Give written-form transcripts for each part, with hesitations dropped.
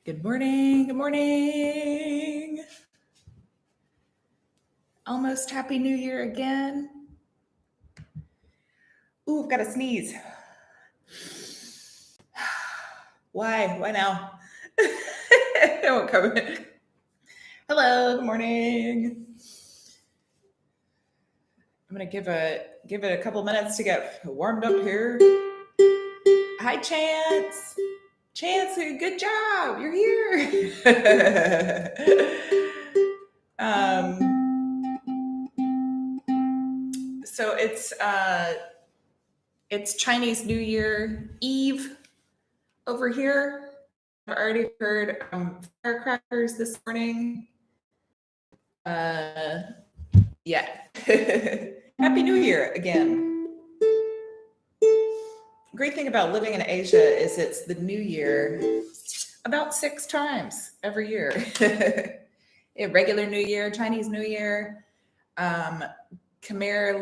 Good morning. Good morning. Almost Happy New Year again. Ooh, I've got to sneeze. Why? Why now? It won't come in. Hello. Good morning. I'm gonna give it a couple minutes to get warmed up here. Hi, Chance. Chance, good job. You're here. So it's Chinese New Year Eve over here. I've already heard firecrackers this morning. Yeah. Happy New Year again. Great thing about living in Asia is it's the New Year about 6 times every year. Regular New Year, Chinese New Year, Khmer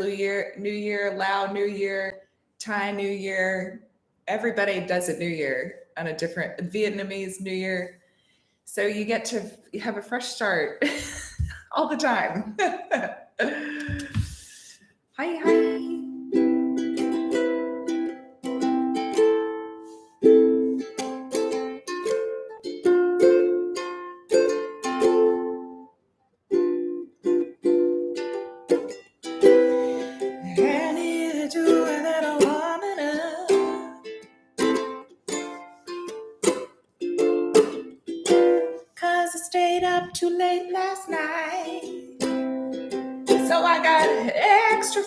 New Year, Lao New Year, Thai New Year. Everybody does a New Year on a different Vietnamese New Year. So you get to have a fresh start all the time. Hi. Too late last night, so I got extra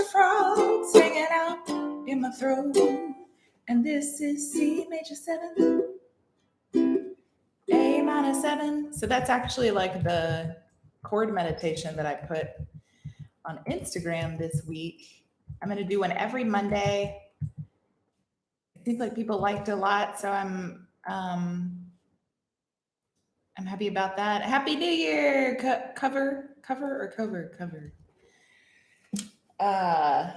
frogs hanging out in my throat. And this is C major 7, A minor 7. So that's actually like the chord meditation that I put on Instagram this week. I'm going to do one every Monday. It seems like people liked it a lot, so I'm happy about that. Happy New Year! Cover.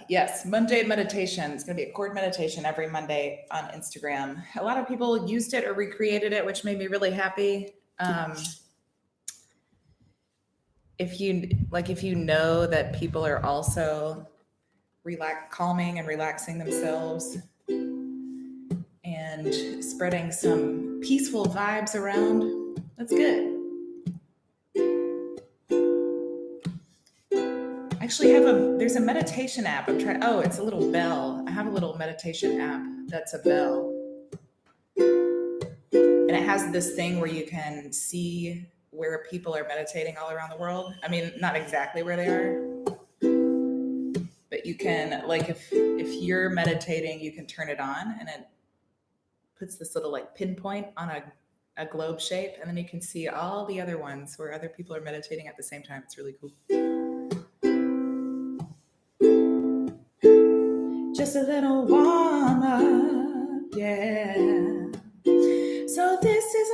Yes, Monday meditation. It's going to be a chord meditation every Monday on Instagram. A lot of people used it or recreated it, which made me really happy. If you know that people are also calming and relaxing themselves and spreading some peaceful vibes around, that's good. I actually there's a meditation app. It's a little bell. I have a little meditation app that's a bell. And it has this thing where you can see where people are meditating all around the world. I mean, not exactly where they are, but you can, like, if you're meditating, you can turn it on and it puts this little like pinpoint on a globe shape, and then you can see all the other ones where other people are meditating at the same time. It's really cool. Just a little warm up, yeah. So this is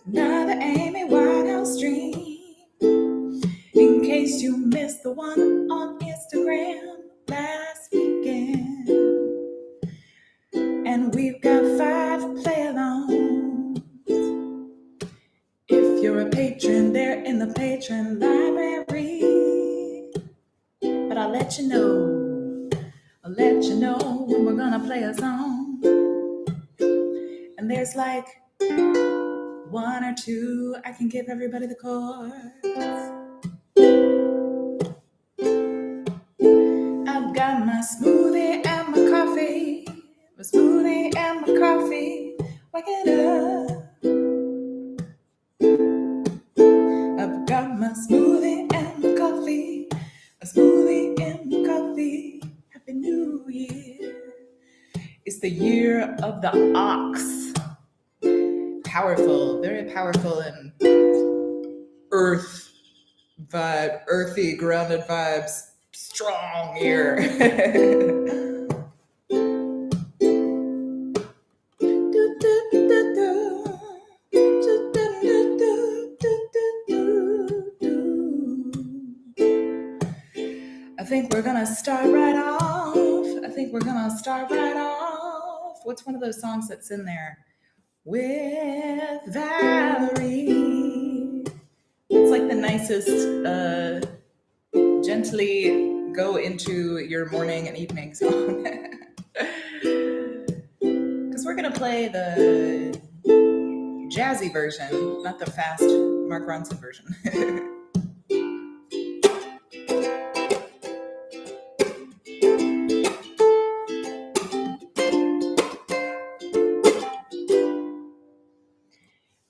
another Amy Winehouse stream. In case you missed the one on Instagram last weekend. And we've got 5 play-alongs. If you're a patron, they're in the patron library. But I'll let you know when we're gonna play a song. And there's like 1 or 2, I can give everybody the chords. I've got my smoothie and my coffee. Wake it up. I've got my smoothie and my coffee. Happy New Year. It's the year of the ox. Powerful, very powerful and earthy, grounded vibes. Strong year. I think we're gonna start right off what's one of those songs that's in there with Valerie? It's like the nicest, gently go into your morning and evening song. Because we're going to play the jazzy version, not the fast Mark Ronson version.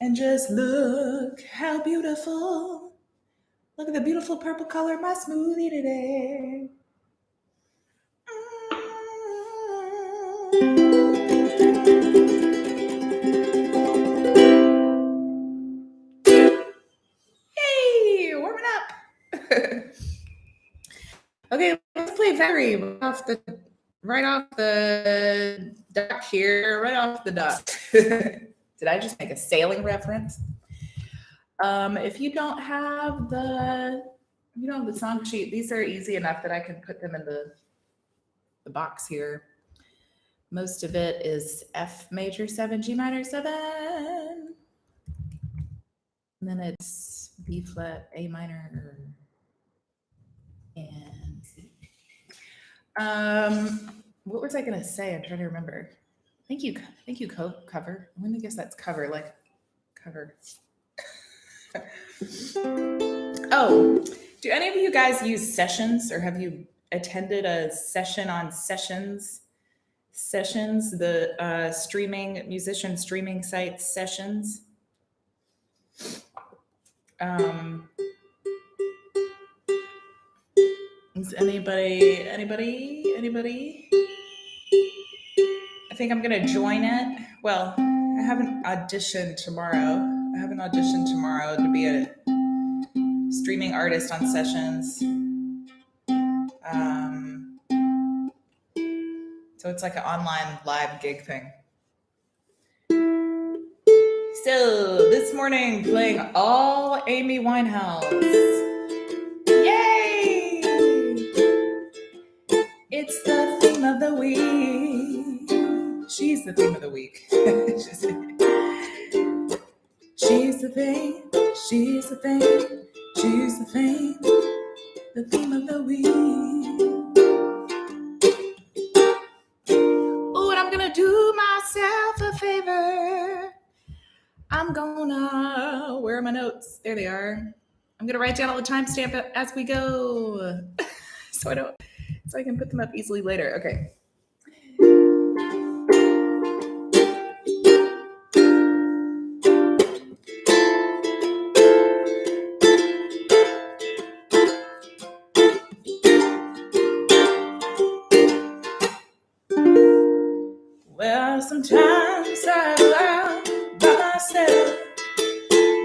And just look how beautiful. Look at the beautiful purple color of my smoothie today. Yay, warming up. Okay, let's play Valerie right off the dock here, right off the dock. Did I just make a sailing reference? If you don't have the song sheet, these are easy enough that I can put them in the box here. Most of it is F major 7, G minor 7. And then it's B flat, A minor, and C. What was I gonna say? I'm trying to remember. Thank you, cover. I'm gonna guess that's cover, like cover. Oh, do any of you guys use Sessions, or have you attended a session on Sessions? Sessions, the musician streaming site Sessions. Is anybody? I think I'm gonna join it. Well, I have an audition tomorrow. To be a streaming artist on Sessions. So it's like an online live gig thing. So this morning, playing all Amy Winehouse. Yay! It's the theme of the week. She's the theme of the week. She's the thing. The theme of the week. Oh, and I'm gonna do myself a favor. I'm gonna, where are my notes? There they are. I'm gonna write down all the timestamp as we go, so I can put them up easily later. Okay. Well, sometimes I go out by myself,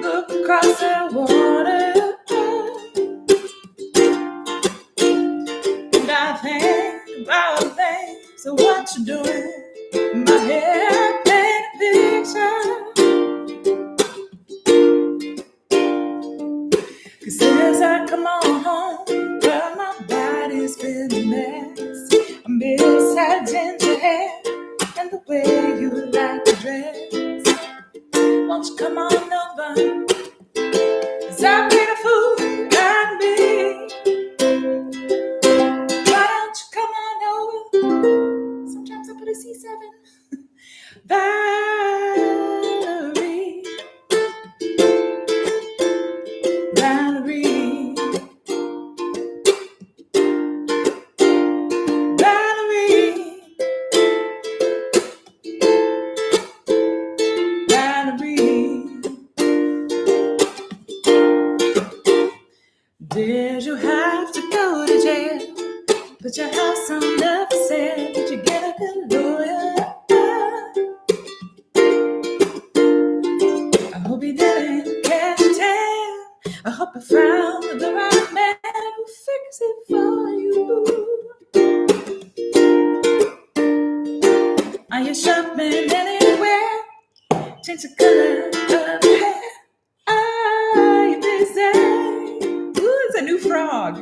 look across the water, and I think about things, so what you doing? My head paint a picture. 'Cause since I come on home, well, my body's been a mess. I miss that ginger hair and the way you like to dress. Won't you come on over? 'Cause I've been a fool like me. Why don't you come on over? Sometimes I put a C7. Valerie. Did you have to go to jail? Put your house on the for sale? Did you get a good lawyer? I hope you didn't catch a tail. I hope you found the right man who fix it for you. Are you shopping anywhere? Change the color of your hair. Are you busy? Ooh, it's a new frog.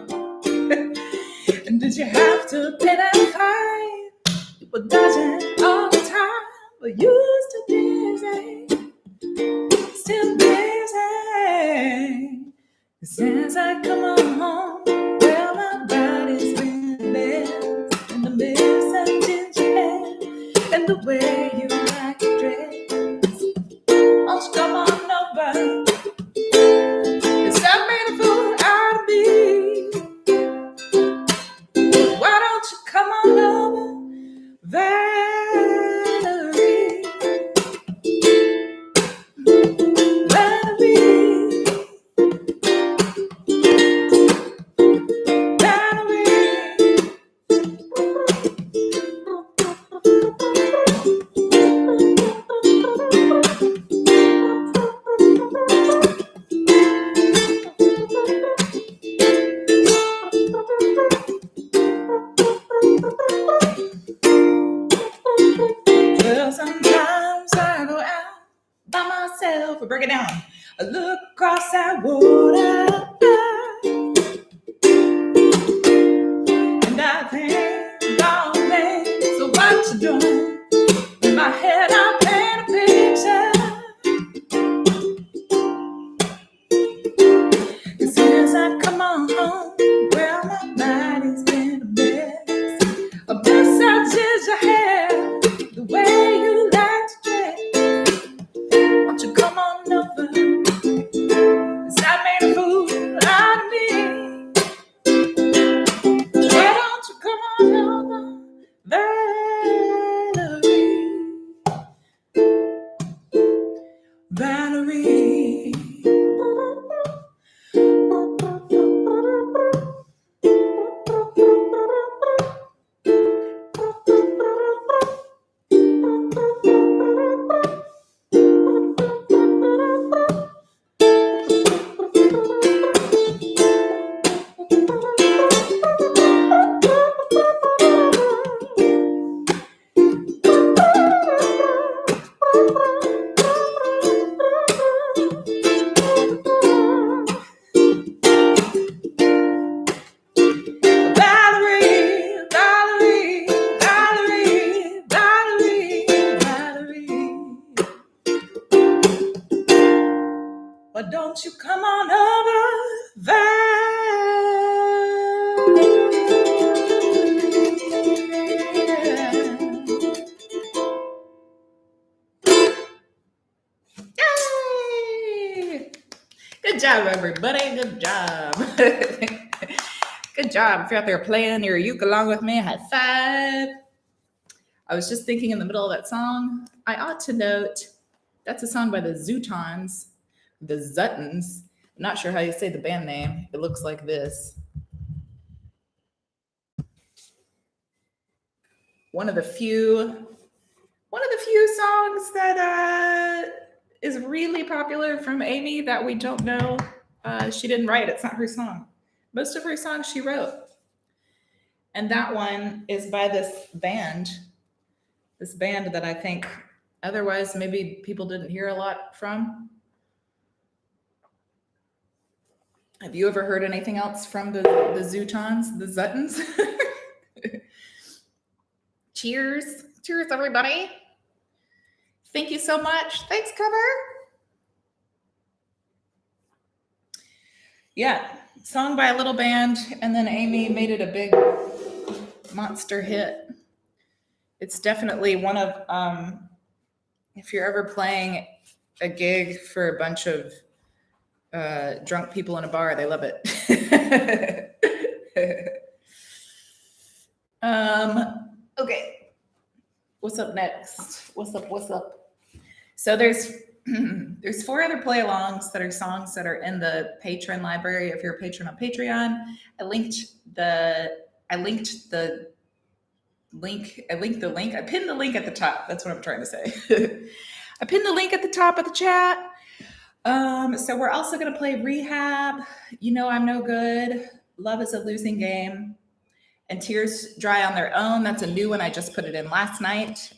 And did you have to pay that fine? People dodging all the time. but you're still busy, still busy. Since I come on home, well, my body's been a mess, and the mess I did your hair, and the way you like your dress. Won't you come on over? Cause I made a fool out of me. Why don't you come on over, Valerie? Valerie, Valerie. Well, sometimes I go out by myself. We break it down. I look across that water, and I think, oh man, so what you doing? In my head, I paint a picture. As soon as I come on home, well, my body's been a mess. A mess such as your hair, the way you like to dress. Won't you come on over? 'Cause I made a fool out of me. Why don't you come on over, Valerie? Valerie. Why don't you come on over, Yay! Good job, everybody. Good job. Good job. If you're out there playing your uke along with me, high five. I was just thinking in the middle of that song, I ought to note that's a song by the Zootons, the Zuttons. I'm not sure how you say the band name. It looks like this. One of the few songs that is really popular from Amy that we don't know. She didn't write. It's not her song. Most of her songs she wrote. And that one is by this band that I think otherwise maybe people didn't hear a lot from. Have you ever heard anything else from the Zootons, the Zuttons? Cheers. Cheers, everybody. Thank you so much. Thanks, cover. Yeah, song by a little band, and then Amy made it a big monster hit. It's definitely one of, if you're ever playing a gig for a bunch of drunk people in a bar, they love it. Okay. What's up next? What's up? So there's 4 other play-alongs that are songs that are in the patron library. If you're a patron on Patreon, I linked the link. I pinned the link at the top. That's what I'm trying to say. I pinned the link at the top of the chat. So we're also going to play Rehab. You Know I'm No Good. Love Is a Losing Game. And Tears Dry on Their Own. That's a new one. I just put it in last night.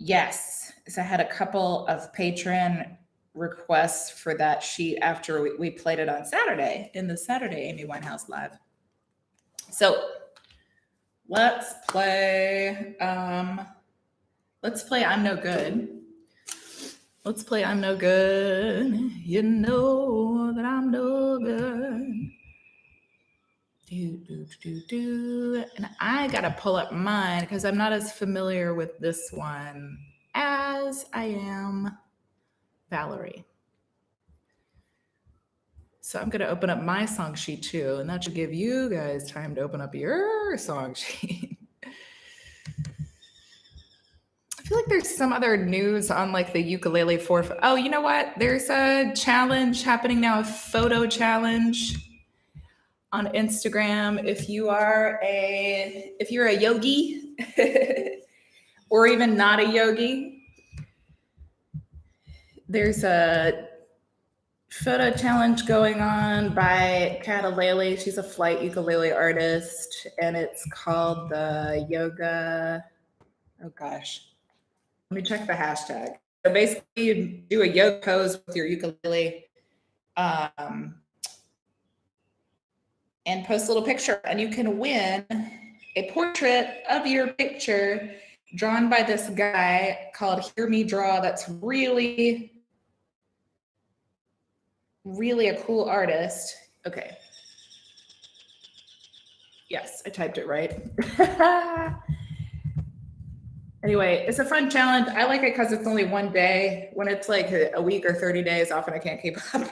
Yes. So I had a couple of patron requests for that sheet after we played it on Saturday in the Saturday Amy Winehouse Live. So Let's play I'm No Good. Let's play I'm No Good. You know that I'm no good. And I gotta pull up mine because I'm not as familiar with this one as I am Valerie. So I'm gonna open up my song sheet too, and that should give you guys time to open up your song sheet. I feel like there's some other news on like the ukulele for. Oh, you know what? There's a challenge happening now, a photo challenge on Instagram. If you're a yogi or even not a yogi, there's a photo challenge going on by Catalele. She's a flight ukulele artist, and it's called the yoga. Oh gosh, let me check the hashtag. So basically, you do a yoga pose with your ukulele, and post a little picture, and you can win a portrait of your picture drawn by this guy called Hear Me Draw. That's really a cool artist. Okay. Yes, I typed it right. Anyway, it's a fun challenge. I like it because it's only one day. When it's like a week or 30 days, often I can't keep up.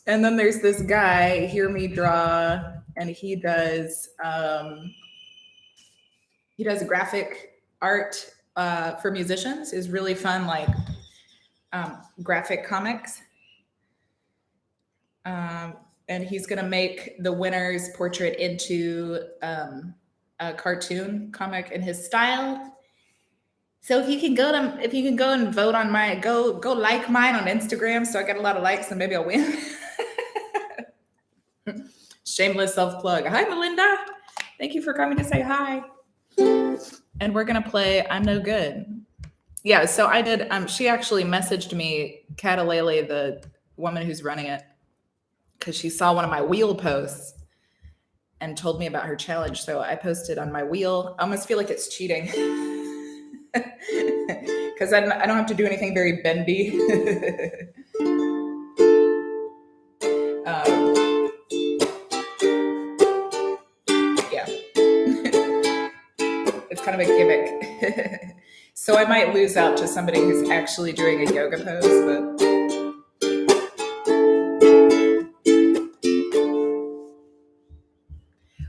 And then there's this guy, Hear Me Draw, and he does graphic art for musicians. Is really fun, like graphic comics. And he's gonna make the winner's portrait into a cartoon comic in his style. So if you can go and vote on go like mine on Instagram, so I get a lot of likes and maybe I'll win. Shameless self-plug. Hi, Melinda. Thank you for coming to say hi. And we're gonna play I'm No Good. Yeah, so I did. She actually messaged me, Catalele, the woman who's running it, because she saw one of my wheel posts and told me about her challenge. So I posted on my wheel. I almost feel like it's cheating because I don't have to do anything very bendy. Yeah, it's kind of a gimmick. So I might lose out to somebody who's actually doing a yoga pose, but.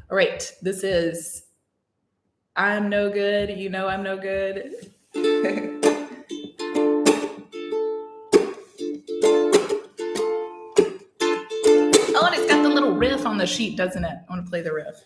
All right, this is I'm No Good. You know I'm no good. Oh, and it's got the little riff on the sheet, doesn't it? I want to play the riff.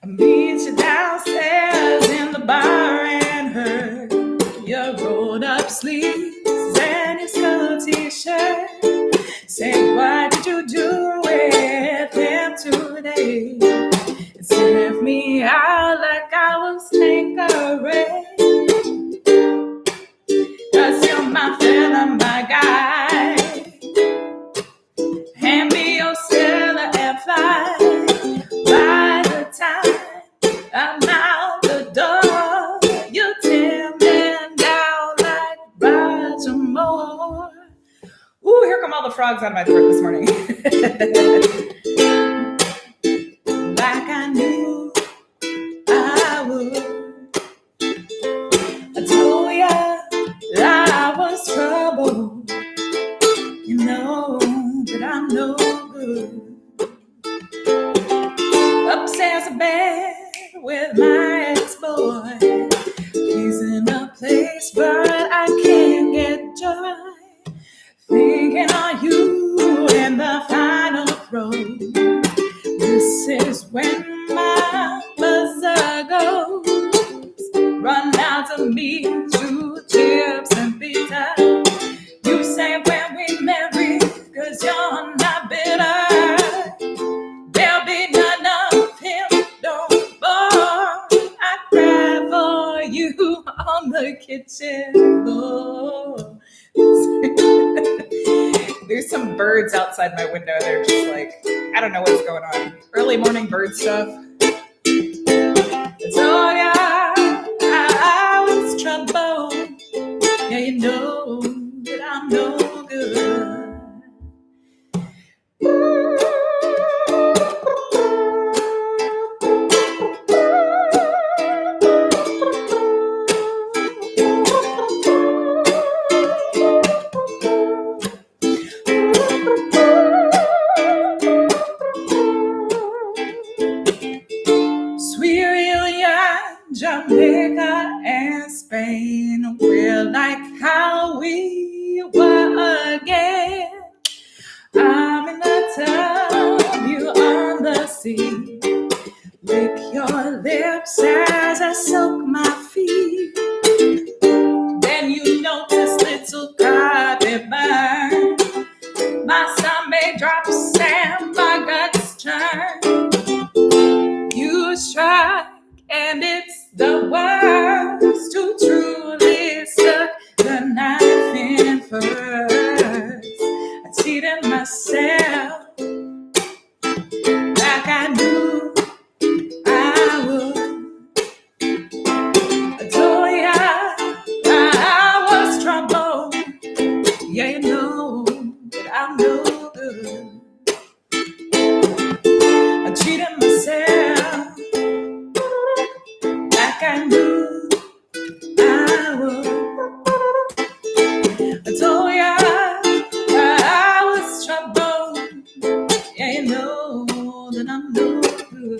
I meet you downstairs in the bar and heard your rolled up sleeves and your skull t-shirt. Say, what did you do with him today? It sniffed me out like I was tinkering. 'Cause you're my fella, my guy. Hand me your cellar and fly. By the time I'm out the door, you tear me down like Baltimore. Ooh, here come all the frogs on my throat this morning. Like I knew I would. I told ya that I was trouble. You know that I'm no good. Upstairs in bed with my ex-boy. He's in a place, but I can't get joy. Thinking on you in the final throw. This is when my buzzer goes. Run out to me, 2 chips and pizza. You say when we marry, you on the kitchen floor. There's some birds outside my window. They're just like, I don't know what's going on. Early morning bird stuff. So yeah, I was troubled. Yeah, you know that I'm no good. Sweet Reunion, Jamaica and Spain, we're like how we were again. I'm in the tub, you on the sea. Lick your lips as I soak my feet. Then you notice little carpet burn. My stomach drops and my guts turn. You strike and it's the worst to truly stuck the knife in first. I cheated myself like I knew I would. I told ya I was troubled. Yeah, you know that I'm no good. I cheated myself like I knew I would. I told ya I was troubled. Yeah, you know that I'm no good.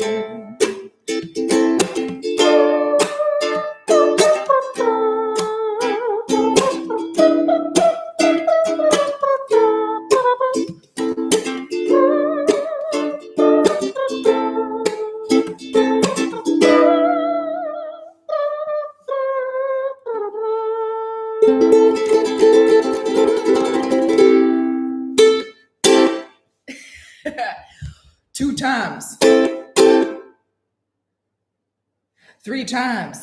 Two times. Three times.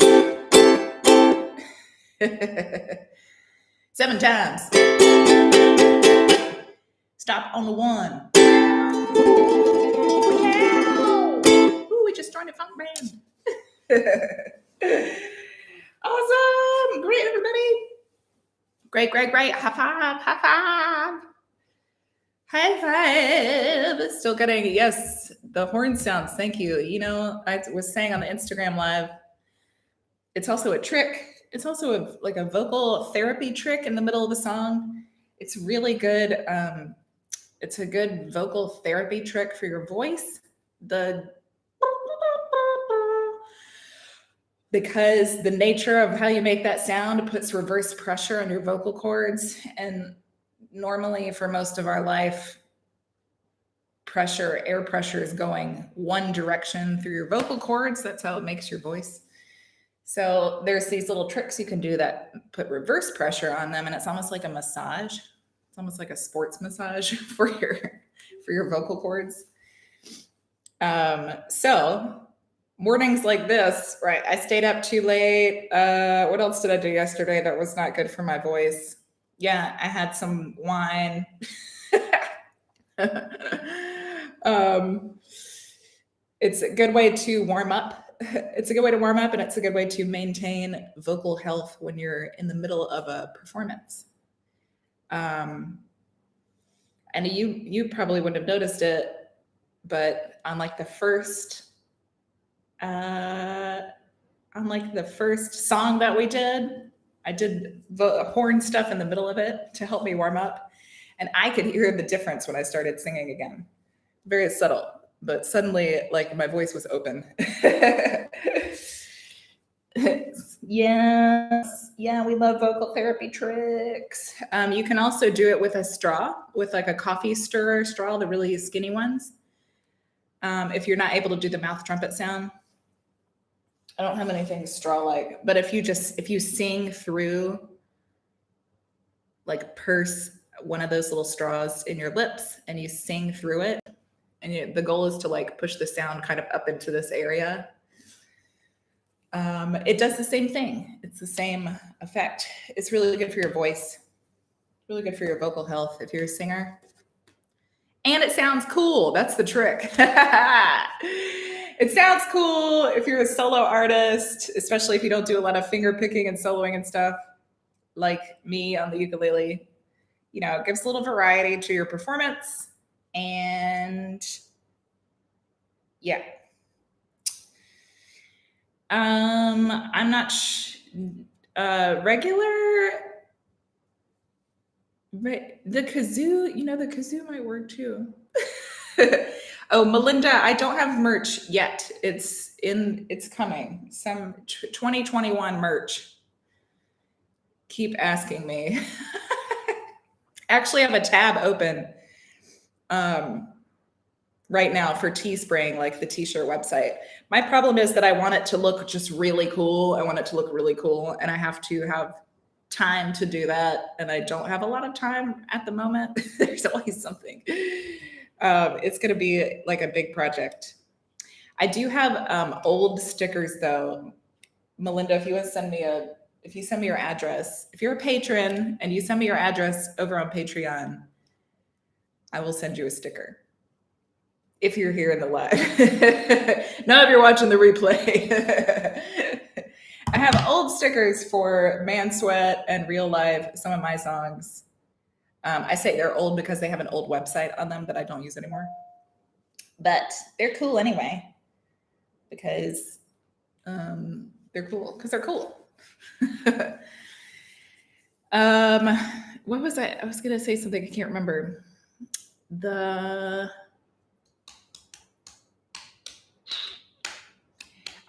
7 times. Stop on the 1. Ooh, we just joined a funk band. Awesome. Great, everybody. Great. High five. High five. Still getting, yes, the horn sounds. Thank you. You know, I was saying on the Instagram live, it's also a trick. It's also like a vocal therapy trick in the middle of the song. It's really good. It's a good vocal therapy trick for your voice. Because the nature of how you make that sound puts reverse pressure on your vocal cords. And normally for most of our life, air pressure is going one direction through your vocal cords. That's how it makes your voice. So there's these little tricks you can do that put reverse pressure on them, and it's almost like a massage. It's almost like a sports massage for your vocal cords. So mornings like this, right? I stayed up too late. What else did I do yesterday that was not good for my voice? Yeah, I had some wine. It's a good way to warm up. It's a good way to warm up, and it's a good way to maintain vocal health when you're in the middle of a performance. And you probably wouldn't have noticed it, but on like the first song that we did, I did horn stuff in the middle of it to help me warm up, and I could hear the difference when I started singing again. Very subtle, but suddenly, like, my voice was open. Yes. Yeah, we love vocal therapy tricks. You can also do it with a straw, with like a coffee stirrer straw, the really skinny ones. If you're not able to do the mouth trumpet sound. I don't have anything straw-like, but if you sing through, like, purse one of those little straws in your lips and you sing through it, and the goal is to like push the sound kind of up into this area. It does the same thing. It's the same effect. It's really good for your voice, really good for your vocal health if you're a singer. And it sounds cool. That's the trick. It sounds cool if you're a solo artist, especially if you don't do a lot of finger picking and soloing and stuff like me on the ukulele. You know, it gives a little variety to your performance. And yeah. I'm not regular. The kazoo, you know, the kazoo might work too. Oh, Melinda, I don't have merch yet. It's coming. Some 2021 merch. Keep asking me. Actually, I have a tab open right now for Teespring, like the t-shirt website. My problem is that I want it to look just really cool. I want it to look really cool, and I have to have time to do that, and I don't have a lot of time at the moment. There's always something. It's going to be like a big project. I do have old stickers though. Melinda, if you send me your address, if you're a patron and you send me your address over on Patreon, I will send you a sticker. If you're here in the live. Not if you're watching the replay. I have old stickers for Man Sweat and Real Life, some of my songs. I say they're old because they have an old website on them that I don't use anymore. But they're cool anyway. Because they're cool. Because they're cool. What was I? I was going to say something. I can't remember.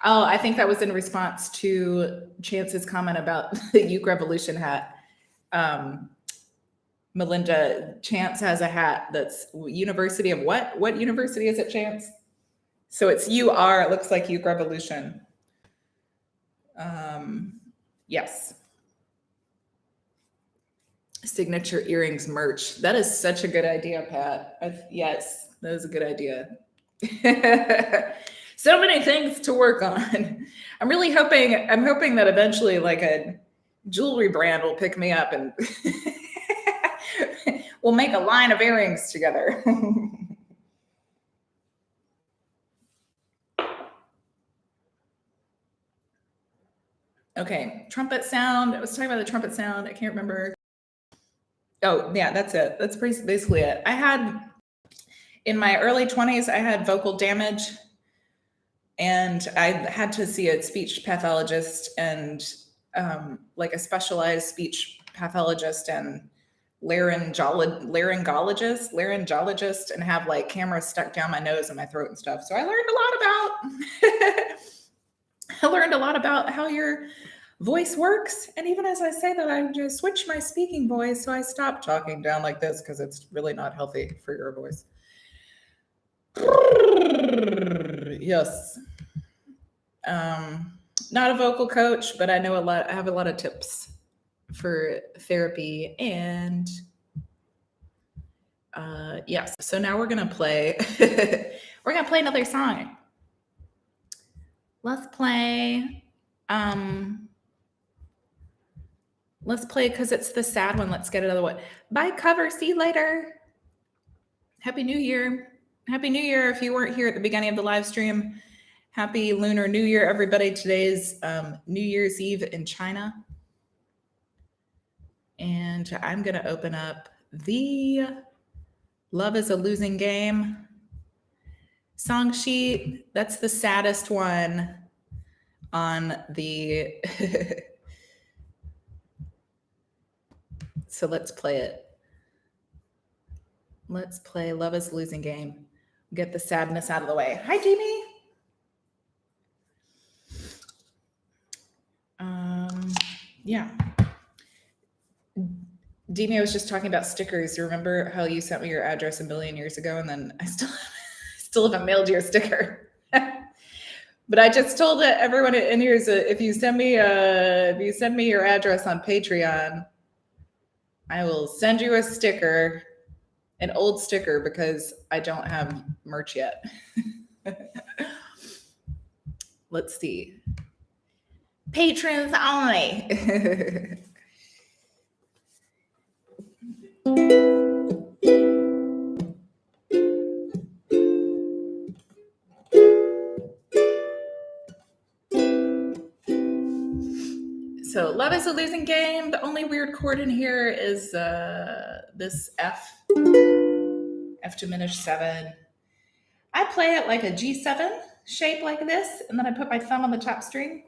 Oh, I think that was in response to Chance's comment about the Uke Revolution hat. Melinda, Chance has a hat that's University of what? What university is it, Chance? So it's UR. It looks like Uke Revolution. Yes. Signature earrings merch. That is such a good idea, Pat. Yes, that is a good idea. So many things to work on. I'm hoping that eventually like a jewelry brand will pick me up and we'll make a line of earrings together. Okay, trumpet sound. I was talking about the trumpet sound. I can't remember. Oh, yeah, that's it. That's basically it. I had, in my early 20s, I had vocal damage. And I had to see a speech pathologist and like a specialized speech pathologist and laryngologist, and have like cameras stuck down my nose and my throat and stuff. So I learned a lot about how your voice works. And even as I say that, I just switched my speaking voice. So I stopped talking down like this because it's really not healthy for your voice. Yes. Not a vocal coach, but I know a lot. I have a lot of tips for therapy. And yes. So now we're going to play. We're going to play another song. Let's play. Let's play because it's the sad one. Let's get it out of the way. Bye, cover. See you later. Happy New Year. Happy New Year. If you weren't here at the beginning of the live stream, happy Lunar New Year, everybody. Today's New Year's Eve in China. And I'm going to open up the Love is a Losing Game song sheet. That's the saddest one on the... So let's play it. Let's play Love is a Losing Game. Get the sadness out of the way. Hi, Jamie. Yeah. Demi, I was just talking about stickers. You remember how you sent me your address a million years ago, and then I still haven't mailed you a sticker. But I just told everyone in here is if you send me your address on Patreon, I will send you a sticker, an old sticker, because I don't have merch yet. Let's see. Patrons only. So love is a losing game. The only weird chord in here is this F diminished 7. I play it like a G7 shape like this, and then I put my thumb on the top string.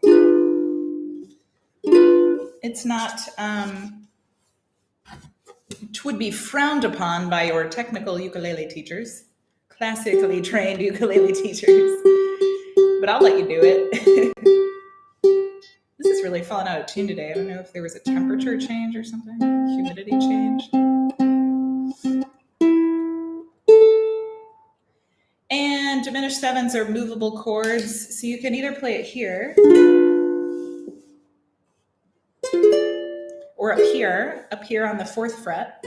It's not, it would be frowned upon by your technical ukulele teachers, classically trained ukulele teachers, but I'll let you do it. This is really falling out of tune today. I don't know if there was a temperature change or something, humidity change. And diminished 7s are movable chords, so you can either play it here or up here on the 4th fret.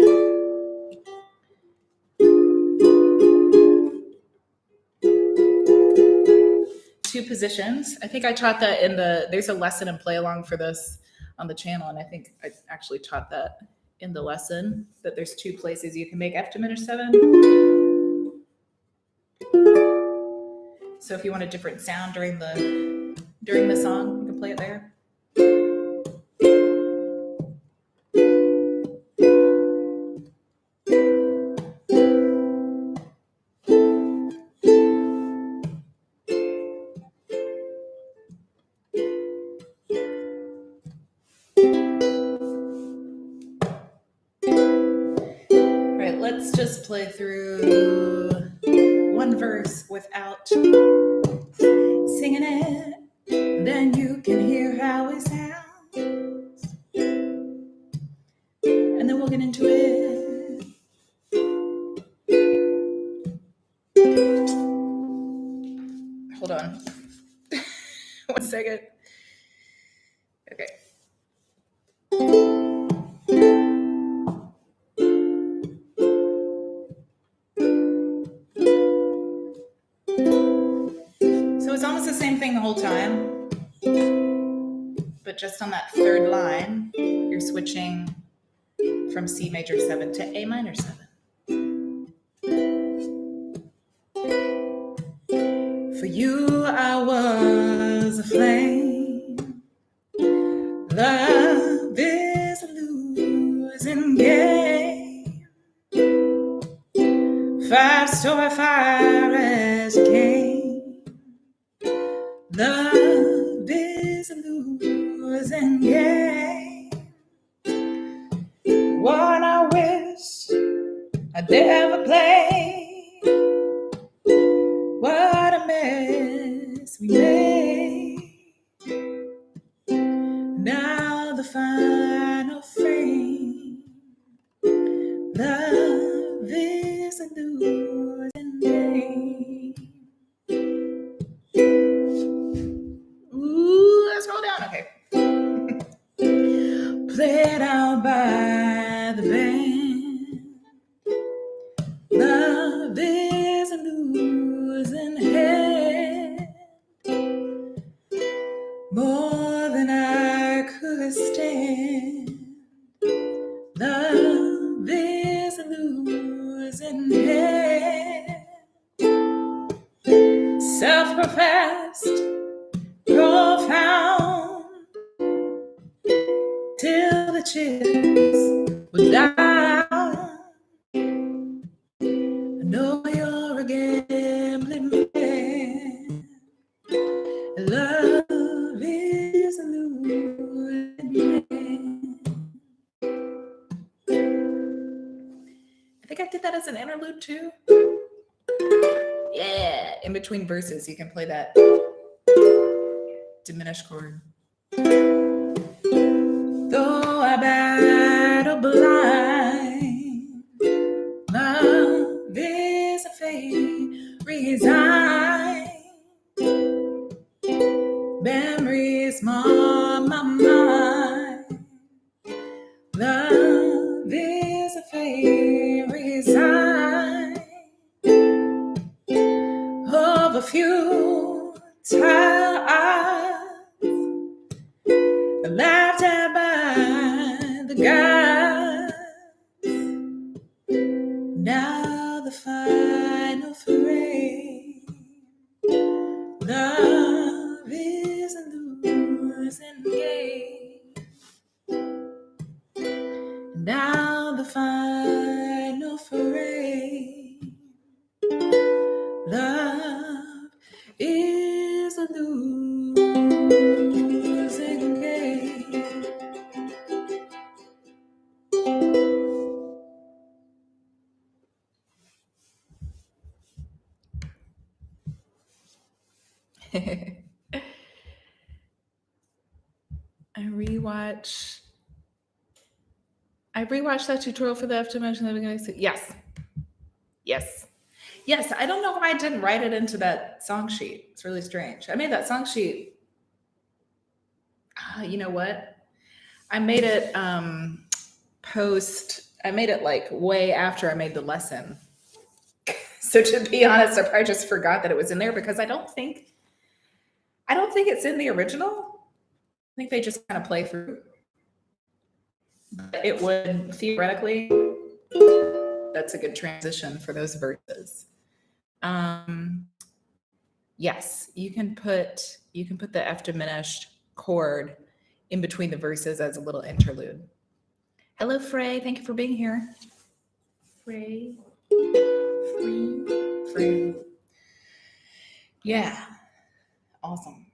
Two positions. I think I taught that there's a lesson and play along for this on the channel, and I think I actually taught that in the lesson, that there's 2 places you can make F diminished 7. So if you want a different sound during the song, you can play it there. Let's just play through one verse without singing it. Then you can hear how it sounds. And then we'll get into it. Hold on. 1 second. Okay. It's almost the same thing the whole time, but just on that 3rd line, you're switching from C major 7 to A minor 7. For you, I was a flame. Love is a losing game. 5-story fire as a game. Love is a losing game. What I wish I'd never played. What a mess we made. Now the final frame. Love is a losing game. Let's roll down. Okay. Played out by the band. Love is a losing hand. More than I could stand. Love is a losing hand. Self-professed, profound, till the chips were down. I know you're a gambling man. Love is a losing man. I think I did that as an interlude too. Yeah, in between verses, you can play that diminished chord. Though I battle blind, love is a fate resigned. Memories mar my mind. Love is a fate resigned. Of a futile eyes, laughed at by the gods. Now the final parade. Love is a losing game. Now the final parade. Love is a losing game. I rewatched that tutorial for the F dimension at the beginning. Yes. I don't know why I didn't write it into that song sheet. It's really strange. I made that song sheet. You know what? I made it I made it like way after I made the lesson. So to be honest, I probably just forgot that it was in there because I don't think it's in the original. I think they just kind of play through. But it would theoretically, that's a good transition for those verses. Yes, you can put the F diminished chord in between the verses as a little interlude. Hello, Frey. Thank you for being here. Frey. Yeah. Awesome.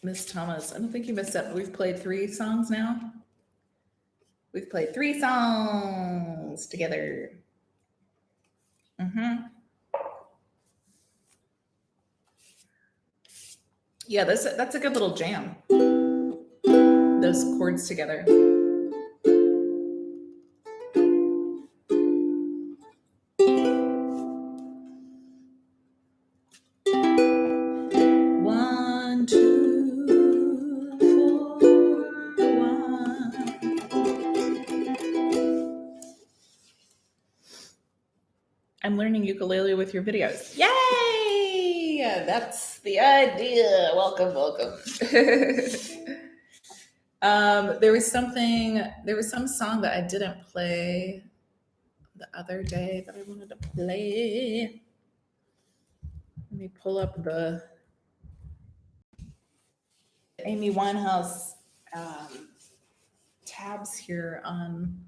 Miss Thomas, I don't think you missed up. We've played 3 songs now. We've played 3 songs together. Yeah, that's a good little jam. Those chords together. I'm learning ukulele with your videos. Yay! That's the idea. Welcome. There was some song that I didn't play the other day that I wanted to play. Let me pull up the Amy Winehouse tabs here on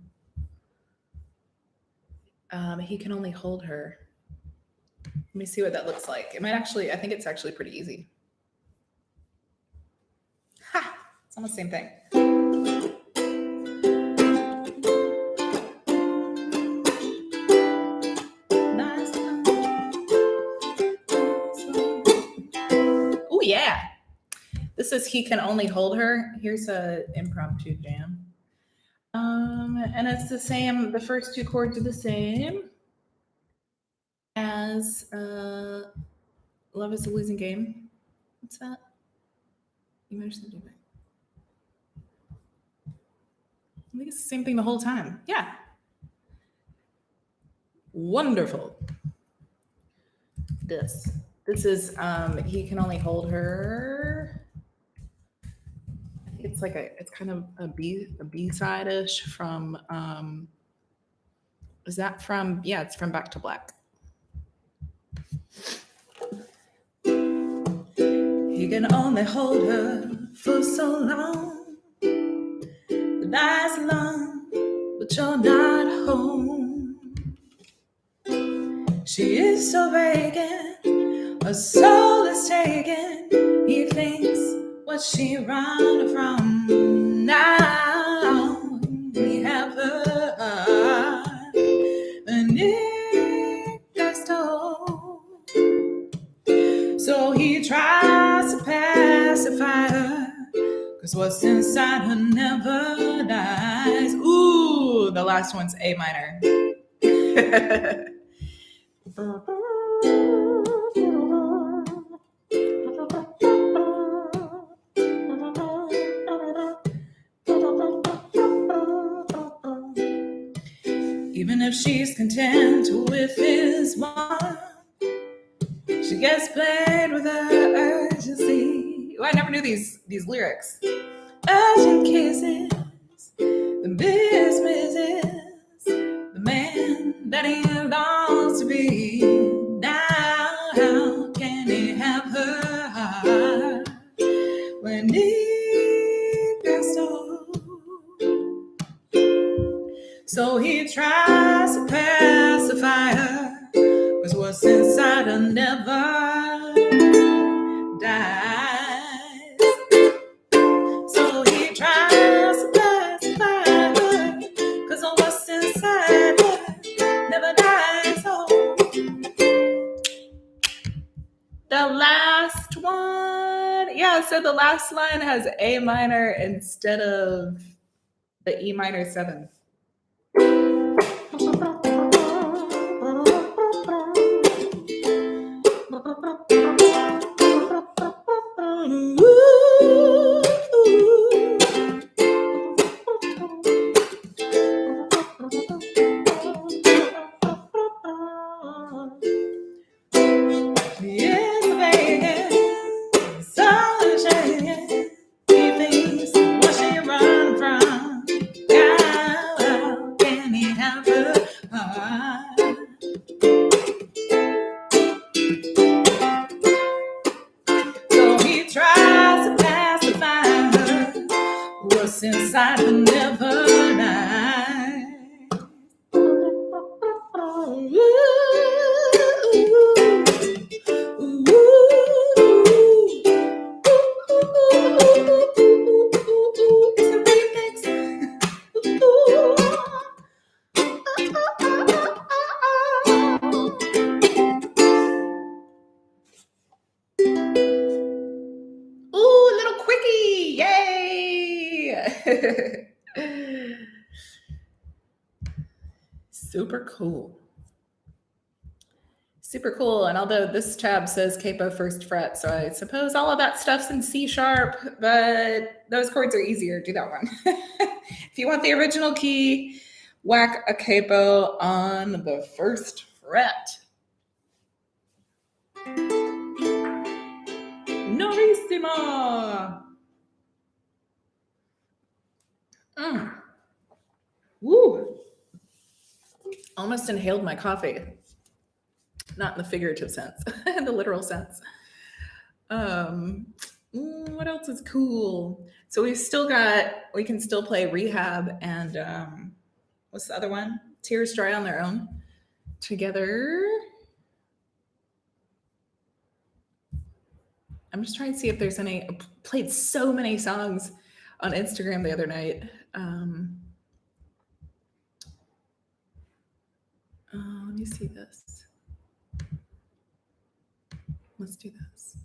He Can Only Hold Her. Let me see what that looks like. I think it's actually pretty easy. Ha! It's almost the same thing. Oh yeah. This is He Can Only Hold Her. Here's an impromptu jam. And it's the same, the first 2 chords are the same as Love is a Losing Game. What's that? You mentioned it. I think it's the same thing the whole time. Yeah. Wonderful. This is He Can Only Hold Her. I think it's kind of a B-side-ish from is that from, yeah, it's from Back to Black. He can only hold her for so long. The night's long, but you're not home. She is so vacant, her soul is taken. He thinks what she run from. Now we have her and it gets told. So he tries to pacify her, 'cause what's inside her never dies. Ooh, the last one's A minor. Even if she's content with his one, she gets played with her urgency. Oh, I never knew these lyrics. Urgent kisses, the business is the man that he longs to be. Now, how can he have her heart when he passed on? So he tries to pacify her, 'cause what's inside her never dies. So he tries to pacify her, 'cause what's inside her never dies. So the last one, yeah, so the last line has A minor instead of the E minor 7. Inside the never die. It's a remix. Ooh, little quickie, yay! Super cool. Super cool. And although this tab says capo first fret, so I suppose all of that stuff's in C sharp, but those chords are easier. Do that one. If you want the original key, whack a capo on the first fret. Norissimo. Woo. Almost inhaled my coffee. Not in the figurative sense, in the literal sense. What else is cool? So we can still play Rehab and what's the other one? Tears Dry on Their Own together. I'm just trying to see if there's any. I played so many songs on Instagram the other night. Let me see this. Let's do this.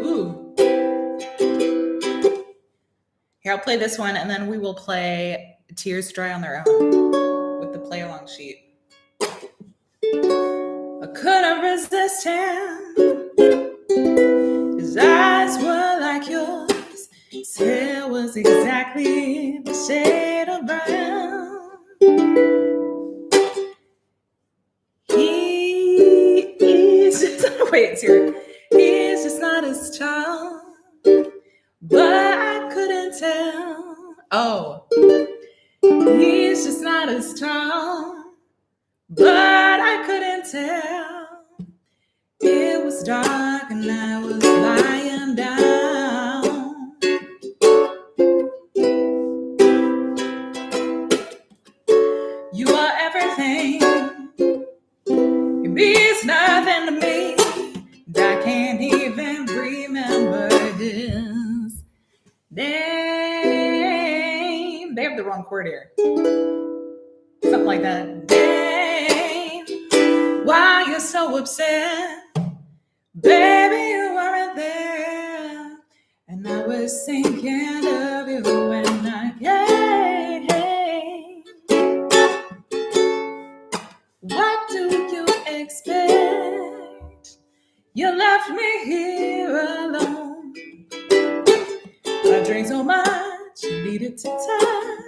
Ooh. Here, I'll play this one, and then we will play Tears Dry on Their Own with the play-along sheet. I couldn't resist him. His eyes were like yours. His hair was exactly the shade of brown. He's just, wait, it's here. He's just not as tall, but I couldn't tell. Oh, he's just not as tall, but I couldn't tell. It was dark and I was lying down. You are everything. It means nothing to me. And I can't even remember his name. They have the wrong chord here. Something like that. Name. Why you're so upset? Baby, you weren't there. And I was thinking of you when I came. What do you expect? You left me here alone. I drank so much, needed to time.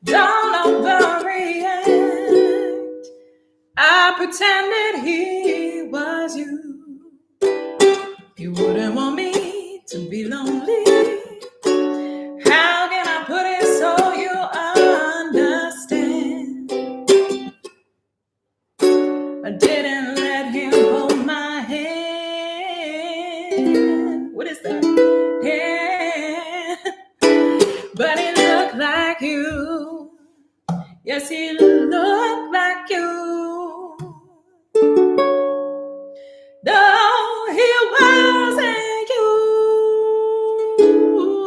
Don't overreact. I pretended he was you. You wouldn't want me to be lonely. How can I put it so you understand? I didn't let him hold my hand. What is that? Hand. But he looked like you. Yes, he looked like you. No, he wasn't you,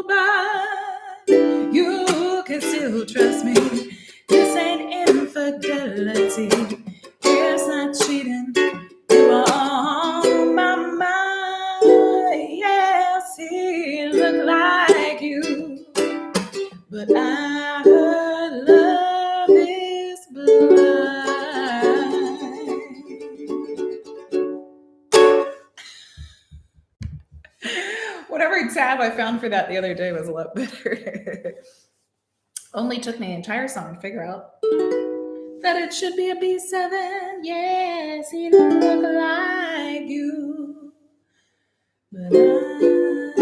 but you can still trust me. This ain't infidelity. It's not cheating. You are on my mind. Yes, he looked like you, but I heard love is blind. Whatever tab I found for that the other day was a lot better. Only took me an entire song to figure out that it should be a B7. Yes, he look like you, but I heard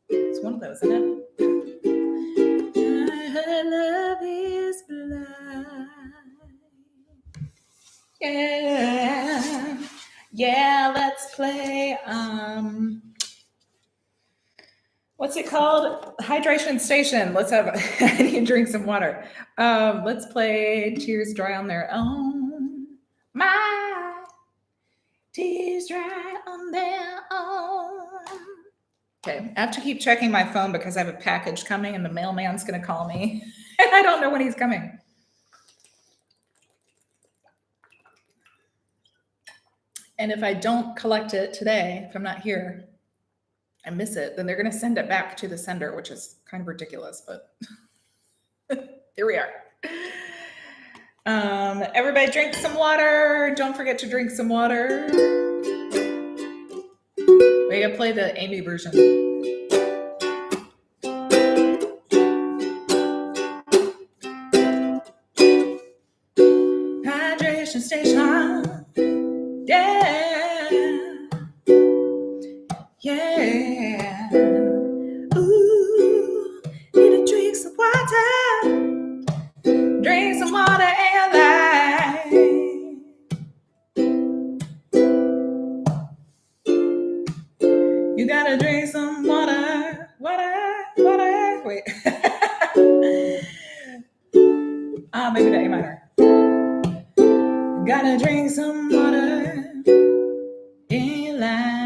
it's one of those, isn't it? I heard love is blind. Yeah. Yeah, let's play what's it called? Hydration Station. Let's have I need to drink some water. Let's play Tears Dry on Their Own. My tears dry on their own. Okay, I have to keep checking my phone because I have a package coming and the mailman's gonna call me. And I don't know when he's coming. And if I don't collect it today, if I'm not here, I miss it, then they're going to send it back to the sender, which is kind of ridiculous, but here we are. Everybody drink some water. Don't forget to drink some water. We gotta play the Amy version. Hydration station. Yeah. Yeah. Ooh, need to drink some water. Drink some water and light. You gotta drink some water. Water. Wait. Maybe the A minor. Gotta drink some water and light.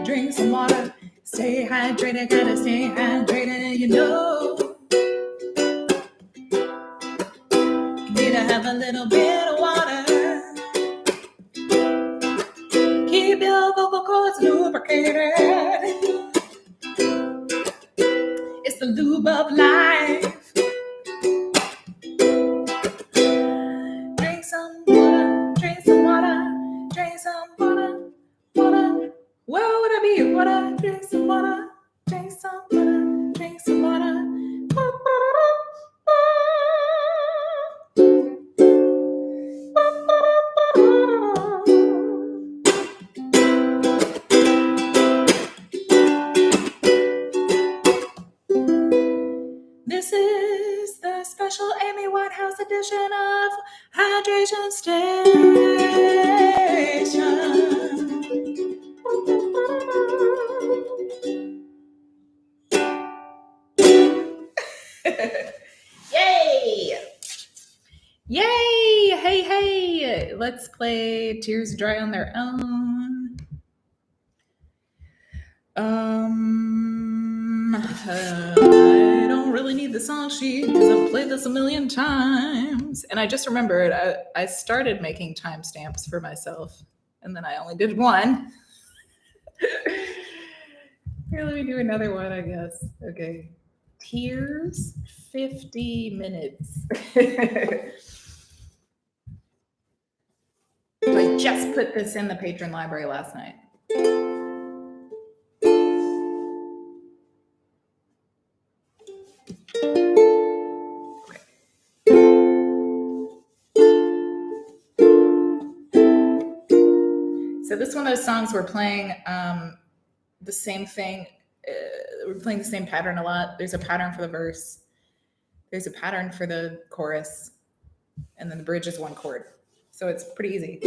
Drink some water. Stay hydrated, gotta stay hydrated, you know. Need to have a little bit of water. Keep your vocal cords lubricated. It's the lube of life. Drink some water, drink some water, drink some water, water. What would it be? Water, drink some water, drink some water, drink some water. This is the special Amy Winehouse edition of Hydration Station. Yay! Yay! Hey! Let's play Tears Dry on Their Own. I don't really need the song sheet because I've played this a million times. And I just remembered I started making timestamps for myself, and then I only did one. Here, let me do another one, I guess. Okay. Tears, 50 minutes. I just put this in the patron library last night. So this is one of those songs we're playing the same thing. We're playing the same pattern a lot. There's a pattern for the verse. There's a pattern for the chorus. And then the bridge is one chord. So it's pretty easy.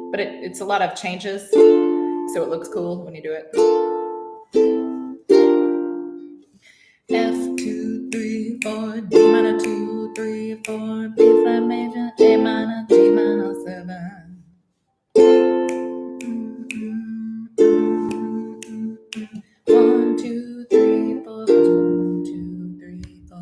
But it's a lot of changes. So it looks cool when you do it. F 2 3 4 D minor 2 3 4 B flat major A minor G minor 7. 1 2 3 4 1 2 3 4.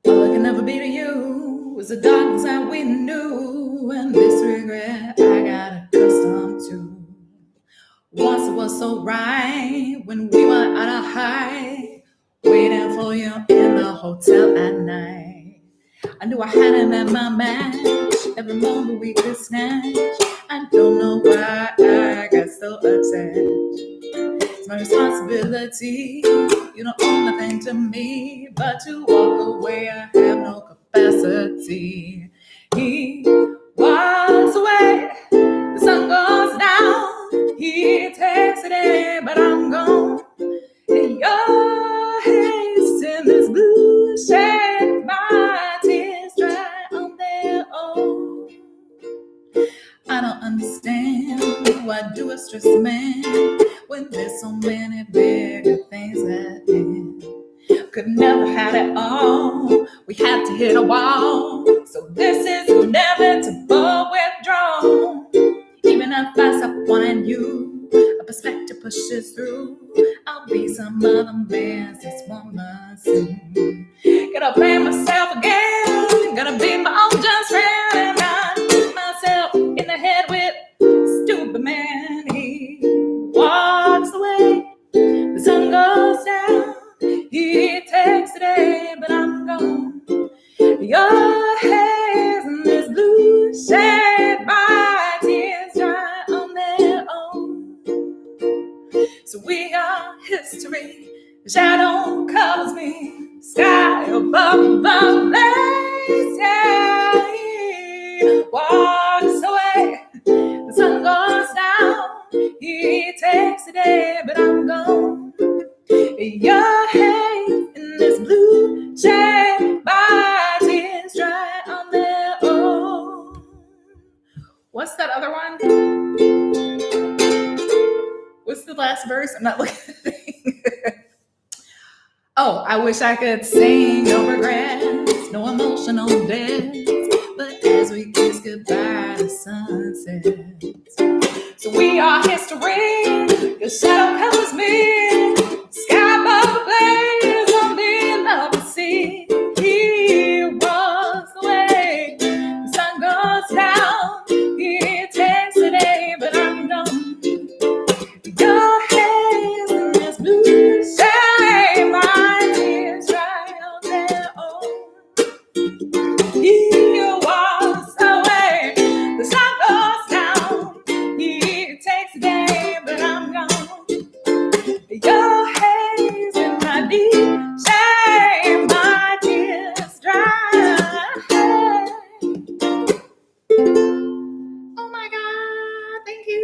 All I can never be to you was the darkness that we knew, and this regret I got accustomed to. Once it was so right when we were at a high, waiting for you in the hotel at night. I knew I had him at my match, every moment we could snatch. I don't know why I got so attached. It's my responsibility, you don't owe nothing to me, but to walk away I have no capacity. He walks away, the sun goes down, he takes it in, but I'm gone. And your haze in this blue shade, my tears dry on their own. I don't understand, why do I stress a man when there's so many bigger things at end? Could never have it all, we had to hit a wall. So this is inevitable withdrawal. Even if I stop wanting you, a perspective pushes through. I'll be some other man's this woman soon. Gotta blame myself again, gotta be my own just friend, and not hit myself in the head with stupid man. He walks away, the sun goes down, he takes the day, but I'm gone. Your hair's in this blue shade, my tears dry on their own. So we are history, the shadow covers me, sky above the blaze, yeah. He walks away, the sun goes down, he takes the day, but I'm gone. Your hair in this blue shade, my tears dry on their own. What's that other one? What's the last verse? I'm not looking at the thing. Oh, I wish I could sing no regrets, no emotional debts, but as we kiss goodbye, the sun sets. So we are history, your shadow covers me, sky above the blaze on the lovely sea. He walks away, the sun goes down, he takes the day, but I'm gone. Your hair's in this blue shade, my tears dry on their own. He walks away, the sun goes down, he takes the day, but I'm gone. Your hair's in my deep shade, my tears dry. Oh my God, thank you.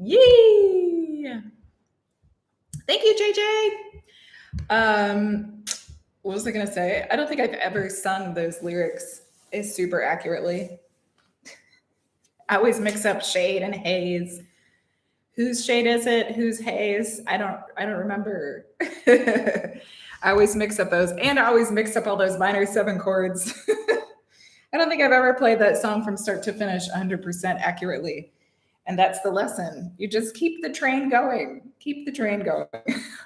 Yeah. Thank you, JJ. What was I gonna say? I don't think I've ever sung those lyrics super accurately. I always mix up shade and haze. Whose shade is it? Whose haze? I don't remember. I always mix up those, and I always mix up all those minor 7 chords. I don't think I've ever played that song from start to finish 100% accurately. And that's the lesson. You just keep the train going. Keep the train going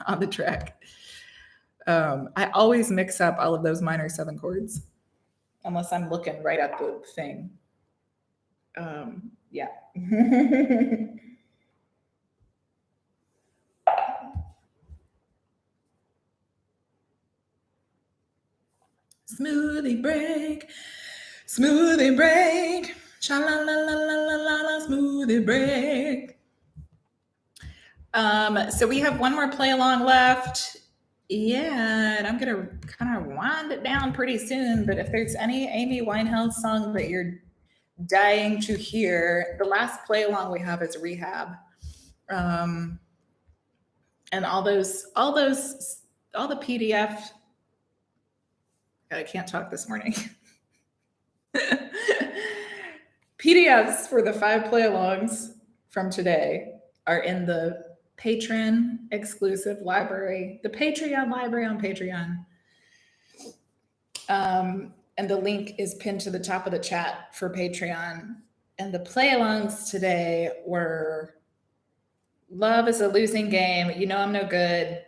on the track. I always mix up all of those minor 7 chords, unless I'm looking right at the thing. Yeah. Smoothie break, smoothie break, sha la la la la la la la, smoothie break. So we have one more play along left. Yeah, and I'm gonna kind of wind it down pretty soon. But if there's any Amy Winehouse song that you're dying to hear, the last play along we have is Rehab. And all the PDF. I can't talk this morning. PDFs for the 5 play alongs from today are in the patron exclusive library, the Patreon library on Patreon. And the link is pinned to the top of the chat for Patreon. And the play alongs today were Love is a Losing Game, You Know I'm No Good,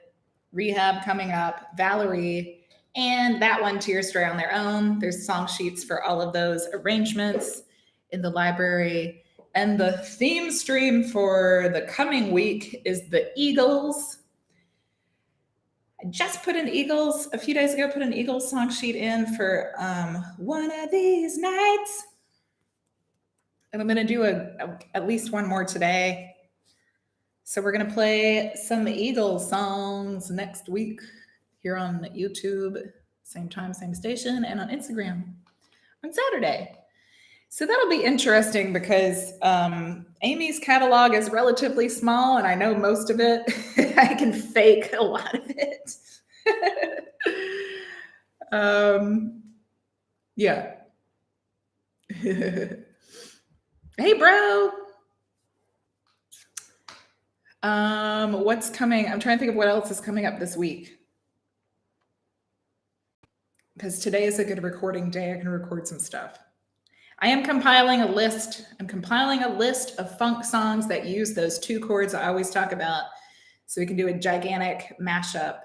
Rehab Coming Up, Valerie, and that one, Tears Stray on Their Own. There's song sheets for all of those arrangements in the library. And the theme stream for the coming week is the Eagles. I just put an Eagles, a few days ago, put an Eagles song sheet in for One of These Nights. And I'm going to do at least one more today. So we're going to play some Eagles songs next week here on YouTube, same time, same station, and on Instagram on Saturday. So that'll be interesting because Amy's catalog is relatively small and I know most of it. I can fake a lot of it. Yeah. Hey, bro. What's coming? I'm trying to think of what else is coming up this week. Because today is a good recording day. I can record some stuff. I am compiling a list. I'm compiling a list of funk songs that use those 2 chords I always talk about. So we can do a gigantic mashup.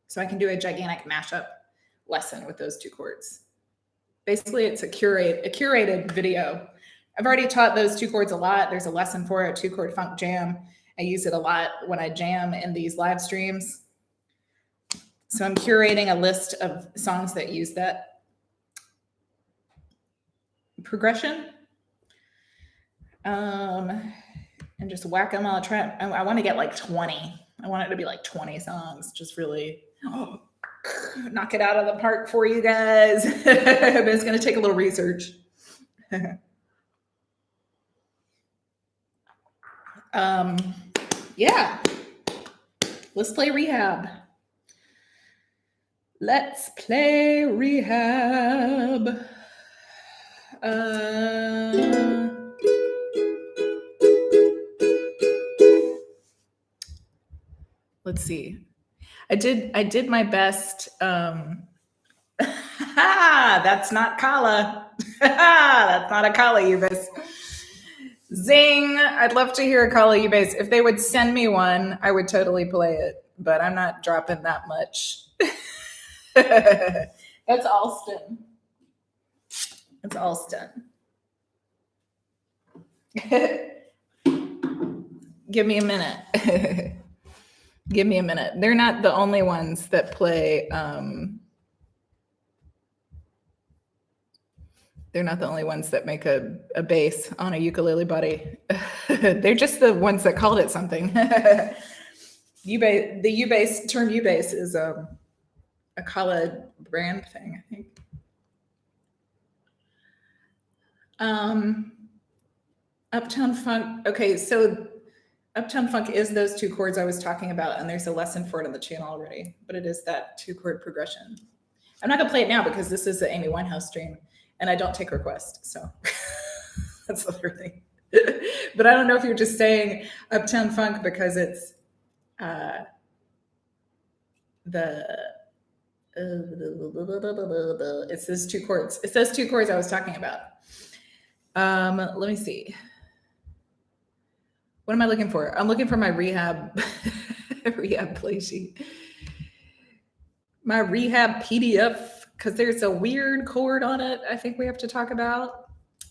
So I can do a gigantic mashup lesson with those 2 chords. Basically, it's a curated video. I've already taught those 2 chords a lot. There's a lesson for it, 2-chord funk jam. I use it a lot when I jam in these live streams. So I'm curating a list of songs that use that progression. And just whack them all. I want to get like 20. I want it to be like 20 songs. Just really knock it out of the park for you guys. But it's going to take a little research. Yeah. Let's play Rehab. Let's play Rehab. Let's see. I did my best. That's not Kala. That's not a Kala Ubis. Zing! I'd love to hear a Kala Ubis. If they would send me one, I would totally play it. But I'm not dropping that much. That's Alston. It's Alston. Give me a minute. Give me a minute. They're not the only ones that play. They're not the only ones that make a bass on a ukulele body. They're just the ones that called it something. The U-bass term U-bass is a Kala brand thing, I think. Uptown Funk. Okay, so Uptown Funk is those 2 chords I was talking about, and there's a lesson for it on the channel already, but it is that 2-chord progression. I'm not gonna play it now because this is the Amy Winehouse stream, and I don't take requests, so that's the other thing. But I don't know if you're just saying Uptown Funk because it's it's those two chords. It's those two chords I was talking about. Let me see. What am I looking for? I'm looking for my Rehab Rehab play sheet. My Rehab PDF, because there's a weird chord on it I think we have to talk about.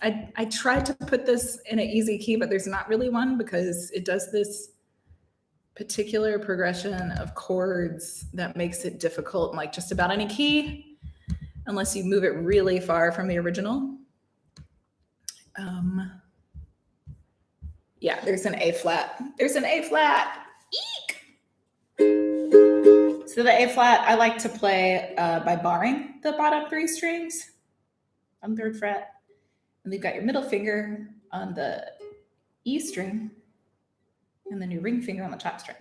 I tried to put this in an easy key, but there's not really one because it does this particular progression of chords that makes it difficult in like just about any key, unless you move it really far from the original. Yeah, there's an A flat. There's an A flat. Eek! So the A flat, I like to play by barring the bottom three strings on the 3rd fret. And you've got your middle finger on the E string, and then your ring finger on the top string.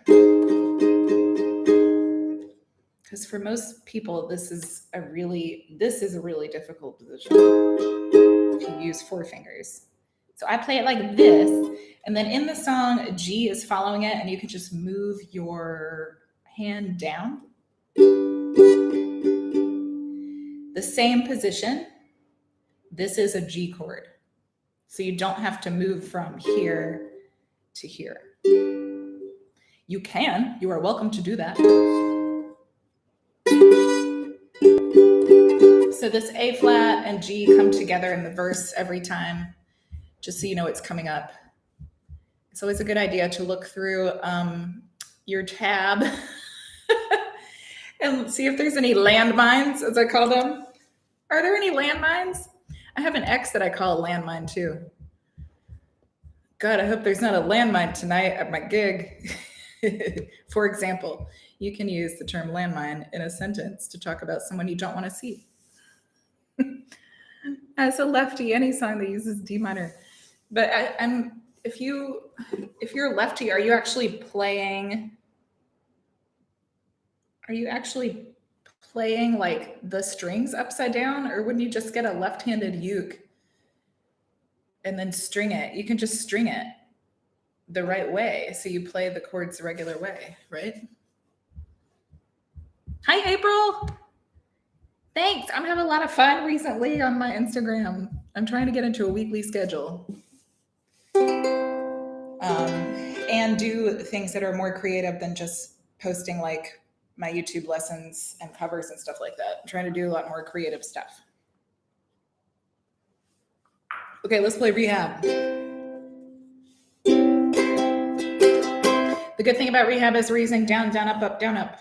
Because for most people, this is a really difficult position if you use 4 fingers. So I play it like this, and then in the song, G is following it, and you can just move your hand down. The same position. This is a G chord. So you don't have to move from here to here. You can. You are welcome to do that. So this A flat and G come together in the verse every time, just so you know it's coming up. It's always a good idea to look through your tab and see if there's any landmines, as I call them. Are there any landmines? I have an ex that I call a landmine too. God, I hope there's not a landmine tonight at my gig. For example, you can use the term landmine in a sentence to talk about someone you don't want to see. As a lefty, any song that uses D minor. But if you're a lefty, are you actually playing like the strings upside down, or wouldn't you just get a left-handed uke and then string it? You can just string it the right way, so you play the chords the regular way, right? Hi, April. Thanks. I'm having a lot of fun recently on my Instagram. I'm trying to get into a weekly schedule and do things that are more creative than just posting like my YouTube lessons and covers and stuff like that. I'm trying to do a lot more creative stuff. Okay, let's play Rehab. The good thing about Rehab is we're using down, down, up, up, down, up.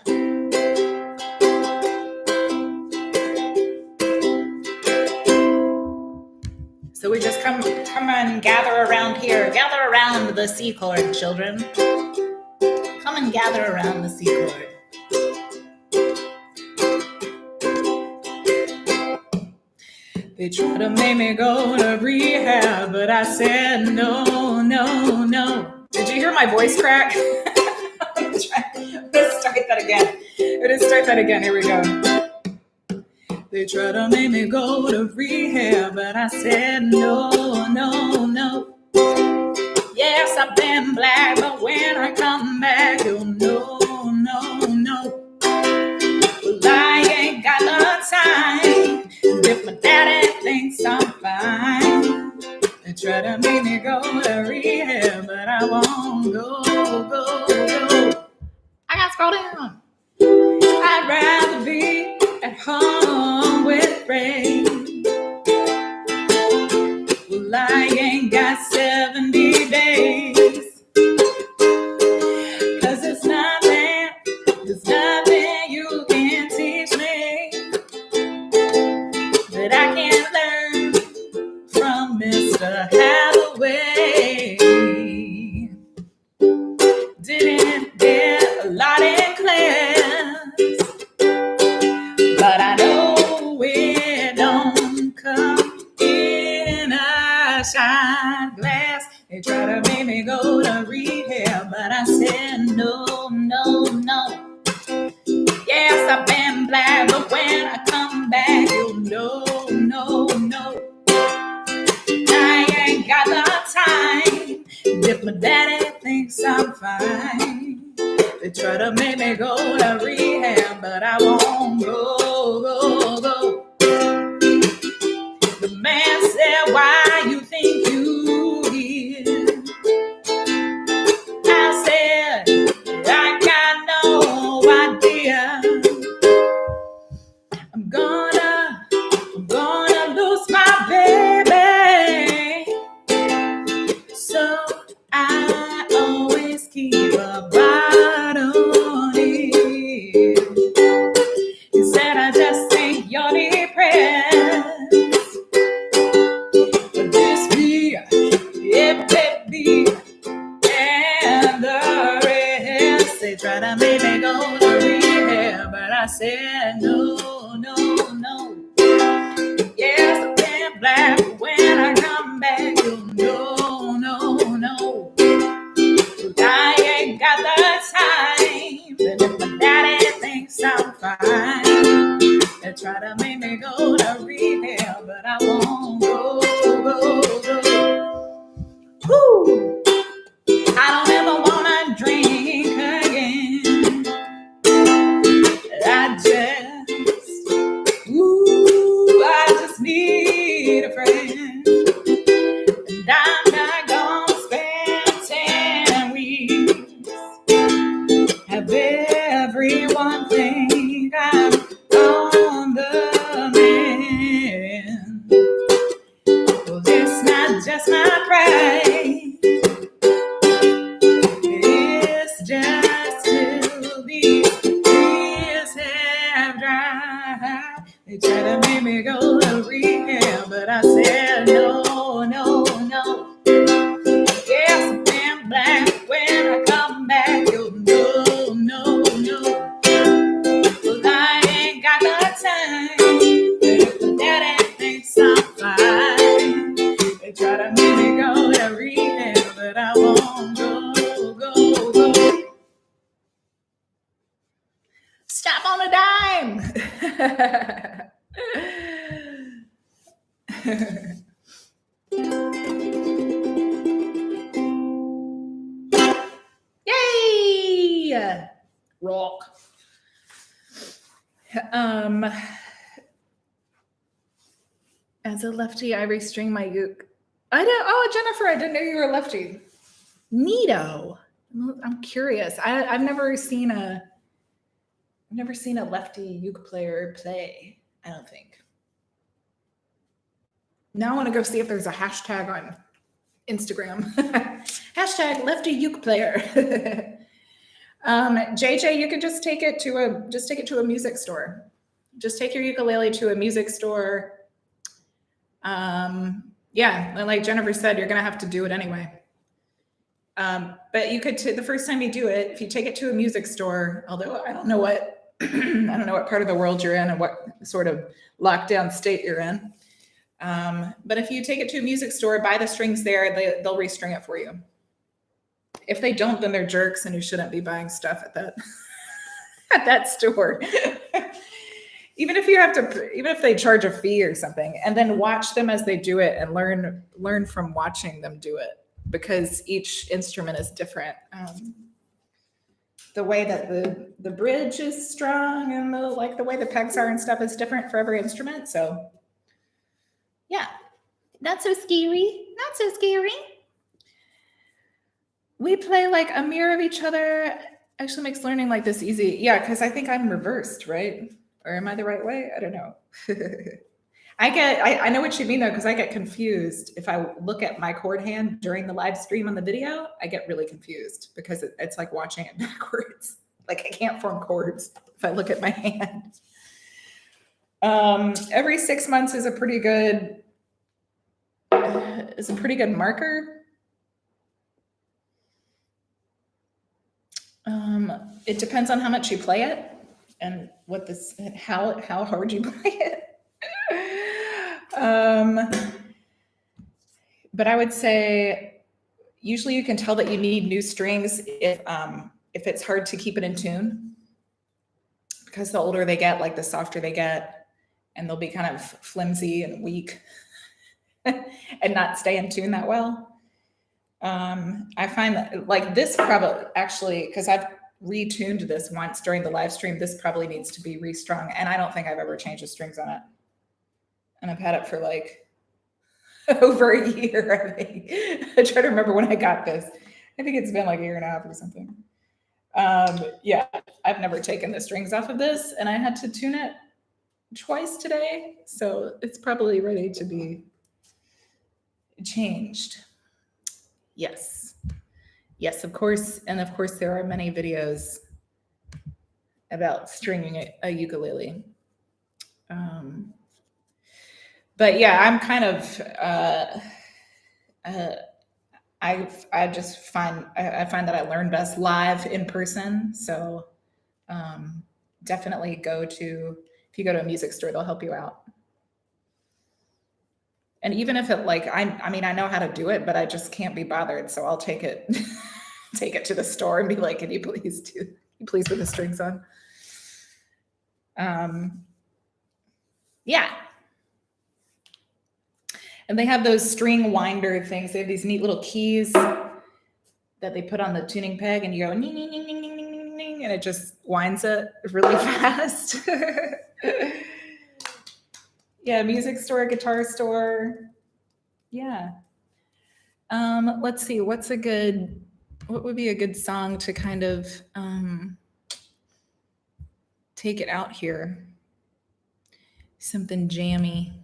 So we just come and gather around here. Gather around the C chord, children. Come and gather around the C chord. They tried to make me go to rehab, but I said no, no, no. Did you hear my voice crack? Let's start that again. Let's start that again. Here we go. They tried to make me go to rehab, but I said no, no, no. Yes, I've been black, but when I come back, you'll know, no, no. Well, I ain't got no time. If my daddy thinks I'm fine, they try to make me go to rehab, but I won't go. I gotta scroll down. I'd rather be at home with rain. Well, I ain't got 70 days. 'Cause there's nothing you can teach me that I can't learn from Mr. Hathaway. Didn't get a lot in class, but I know it don't come in a shine glass. They try to make me go to rehab, but I said no, no, no. Yes, I've been black, but when I come back, you'll know, no, no. I ain't got the time. thinks I'm fine. They try to make me go to rehab, but I won't go. The man said, why you think you here? I said, I got no idea. I'm gonna lose my baby. So I always keep a bright on it. He said, I just think you're depressed. But this be, it baby, and the rest. They try to make me go to rehab, but I said no. Yes, I've been black, but when I come back, you'll know, no. I ain't got the time, but if my daddy thinks I'm fine, they try to make me go to rehab, but I won't go. Woo! I don't ever wanna drink again. I just need a friend. And I'm not gonna spend 10 weeks. Have everyone think I'm on the mend. Well, it's not just my pride. It's just till these tears have dried. They try to make me go to rehab, but I said no. Yes, I've been black. When I come back, you'll know, no. Well, I ain't got the time. If my daddy thinks I'm fine, they try to make me go to rehab, but I won't go. Stop on a dime. Yay! Rock. As a lefty, I restring my uke. Jennifer, I didn't know you were a lefty. Neato. I'm curious. I've never seen a lefty uke player play, I don't think. Now I want to go see if there's a hashtag on Instagram. Hashtag lefty uke player. JJ, you can just take it to a music store. Just take your ukulele to a music store. Yeah, like Jennifer said, you're gonna have to do it anyway. But you could, the first time you do it, if you take it to a music store, although I don't know what part of the world you're in and what sort of lockdown state you're in. But if you take it to a music store, buy the strings there, they'll restring it for you. If they don't, then they're jerks and you shouldn't be buying stuff at that store. Even if they charge a fee or something, and then watch them as they do it and learn from watching them do it, because each instrument is different. The way that the bridge is strung and the way the pegs are and stuff is different for every instrument. So yeah, not so scary. We play like a mirror of each other. Actually makes learning like this easy. Yeah, because I think I'm reversed, right? Or am I the right way? I don't know. I know what you mean though, because I get confused. If I look at my chord hand during the live stream on the video, I get really confused because it's like watching it backwards. Like I can't form chords if I look at my hand. Every 6 months is a pretty good marker. It depends on how much you play it and how hard you play it. But I would say usually you can tell that you need new strings if it's hard to keep it in tune, because the older they get, like the softer they get, and they'll be kind of flimsy and weak and not stay in tune that well. I find that like this probably actually, because I've retuned this once during the live stream, this probably needs to be restrung. And I don't think I've ever changed the strings on it. And I've had it for like over a year, I think. I try to remember when I got this. I think it's been like a year and a half or something. Yeah, I've never taken the strings off of this, and I had to tune it twice today. So it's probably ready to be changed. Yes. Yes, of course. And of course, there are many videos about stringing a ukulele. But yeah, I'm kind of, I just find, I find that I learn best live in person. So definitely if you go to a music store, they'll help you out. And even if it like, I mean, I know how to do it, but I just can't be bothered. So I'll take it, take it to the store and be like, can you please put the strings on? Yeah. And they have those string winder things. They have these neat little keys that they put on the tuning peg, and you go ning, ning, ning, ning, ning, ning, ning, and it just winds it really fast. Yeah, music store, guitar store. Yeah. Let's see, what would be a good song to kind of take it out here? Something jammy.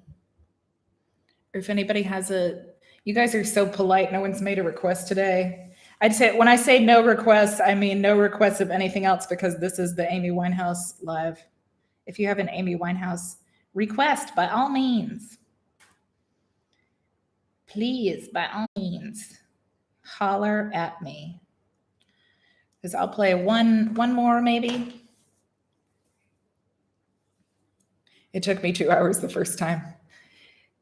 Or if anybody has you guys are so polite, no one's made a request today. I'd say when I say no requests, I mean no requests of anything else, because this is the Amy Winehouse live. If you have an Amy Winehouse request, by all means, please, by all means, holler at me. Because I'll play one more maybe. It took me 2 hours the first time.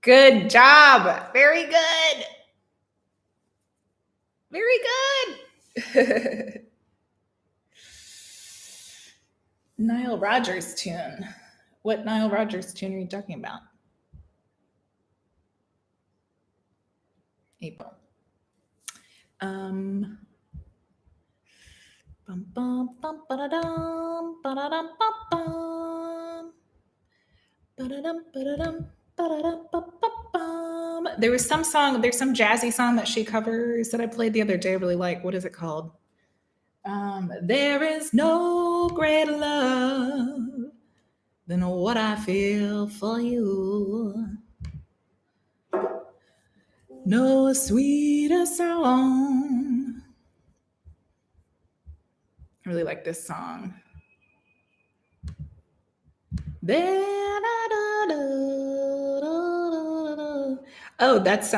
Good job. Very good. Very good. Nile Rodgers tune. What Nile Rodgers tune are you talking about? April. Bum, bum, bum, ba-da-dum, ba-da-dum, ba-bum. Ba-da-dum, ba-da-dum, ba-da-dum, ba-ba-bum. There's some jazzy song that she covers that I played the other day I really like. What is it called? There is no greater love than what I feel for you. No sweeter song. I really like this song. Oh, that's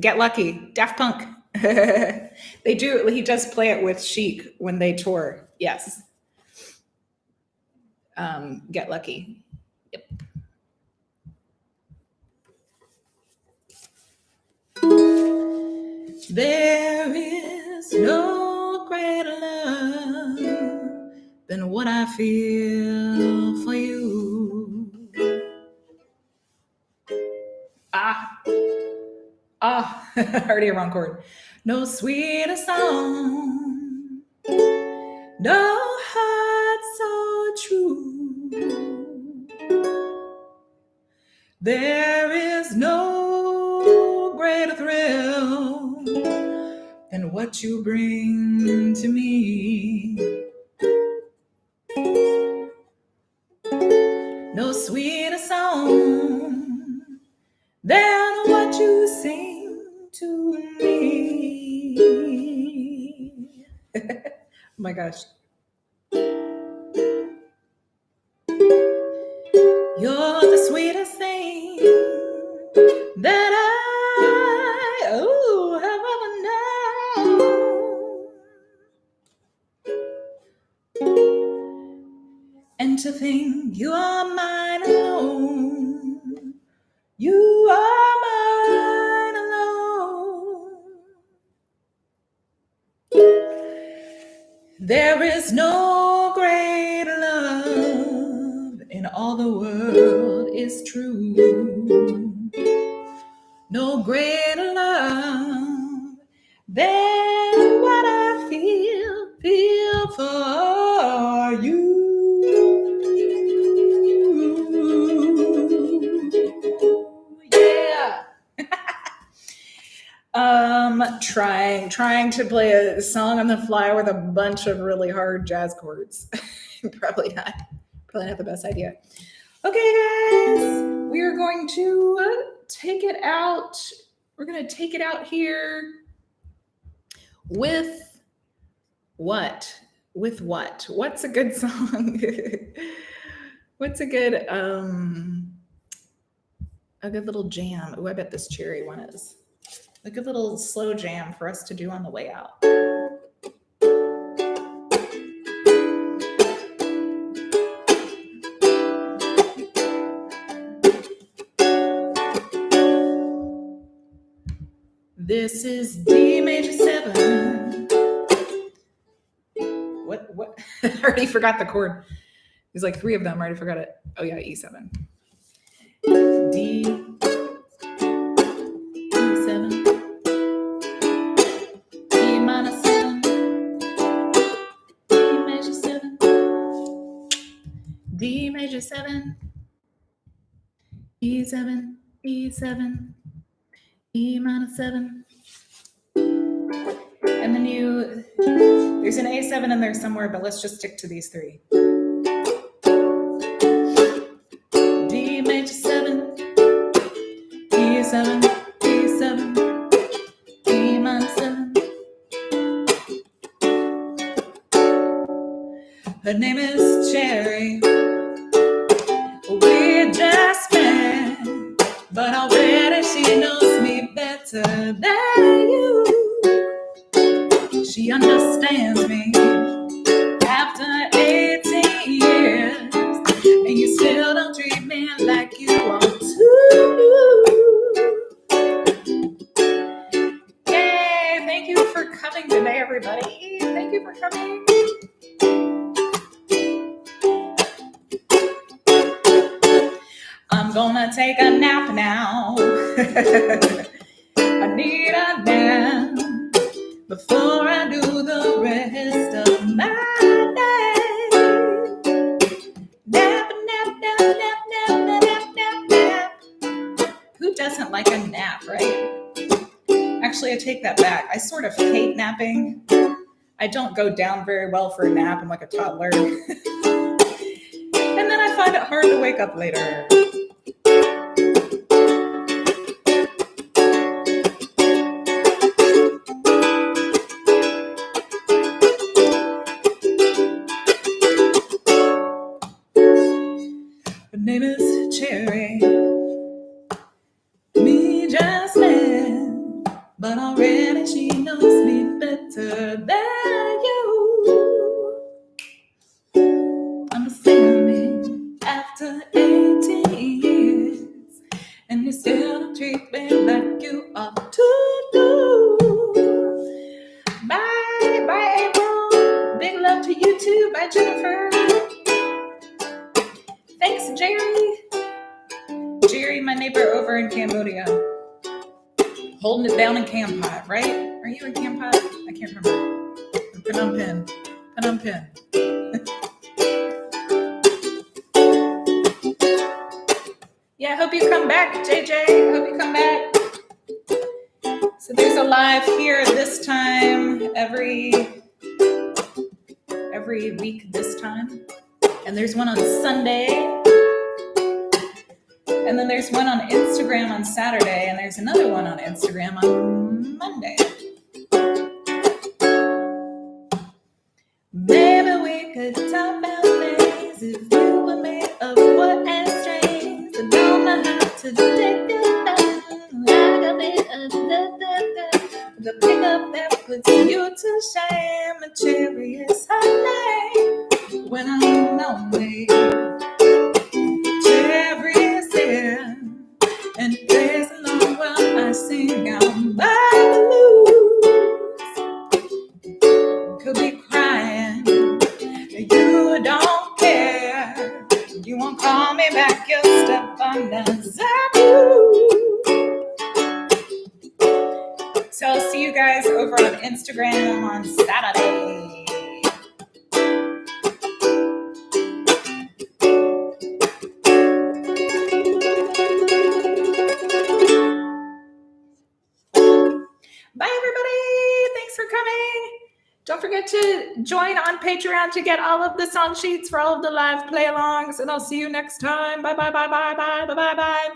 Get Lucky, Daft Punk. He does play it with Chic when they tour. Yes. Get Lucky. Yep. There is no greater love than what I feel for you. Already a wrong chord. No sweeter song, no heart so true. There is no greater thrill than what you bring to me. No sweeter song than what you sing to me. Oh my gosh. You're the sweetest thing that I have ever known. And to think you are mine alone. You are mine alone. There is no greater love in all the world is true. No greater love than what I feel for you. Yeah. Trying to play a song on the fly with a bunch of really hard jazz chords. Probably not the best idea. Okay, guys, we are going to take it out. We're going to take it out here with what? With what? What's a good song? What's a good little jam? Oh, I bet this Cherry one is. A good little slow jam for us to do on the way out. This is D major 7. What? I already forgot the chord. There's like 3 of them. I already forgot it. Oh yeah, E7. D, E7, E minor 7, D major 7, D major 7, E7, E7, E minor 7. And then there's an A7 in there somewhere, but let's just stick to these 3. D major 7, E7, E7, E minor 7. Her name is Cherry. We just met, but already she knows me better than you. She understands me after 18 years, and you still don't treat me like you want to. Yay! Thank you for coming today, everybody. Thank you for coming. I'm gonna take a nap now. I need a nap before I do the rest of my day. Nap, nap, nap, nap, nap, nap, nap, nap. Who doesn't like a nap, right? Actually, I take that back. I sort of hate napping. I don't go down very well for a nap. I'm like a toddler. And then I find it hard to wake up later. Her name is Cherry. Me just met, but already she knows me better than you. Understand me after 18 years, and you still treat me like you ought to do. Bye, bye, April. Big love to you too. Bye, Jennifer. Thanks, Jerry. Jerry, my neighbor over in Cambodia. Holding it down in Kampot, right? Are you in Kampot? I can't remember. Phnom Penh. Phnom Penh. Yeah, I hope you come back, JJ. I hope you come back. So there's a live here this time, every week this time. And there's one on Sunday. And then there's one on Instagram on Saturday. And there's another one on Instagram on Monday. Maybe we could talk about things if you were made of wood and strings. I don't know how to take it down. Like a bit of the pickup that puts you to shame. A cherry is her name. When I'm lonely, Cherry is there, and there's no one I sing out my blues. Could be crying, you don't care. You won't call me back, you'll step on the you. So I'll see you guys over on Instagram on Saturday. Bye, everybody. Thanks for coming. Don't forget to join on Patreon to get all of the song sheets for all of the live play alongs. And I'll see you next time. Bye, bye, bye, bye, bye, bye, bye, bye.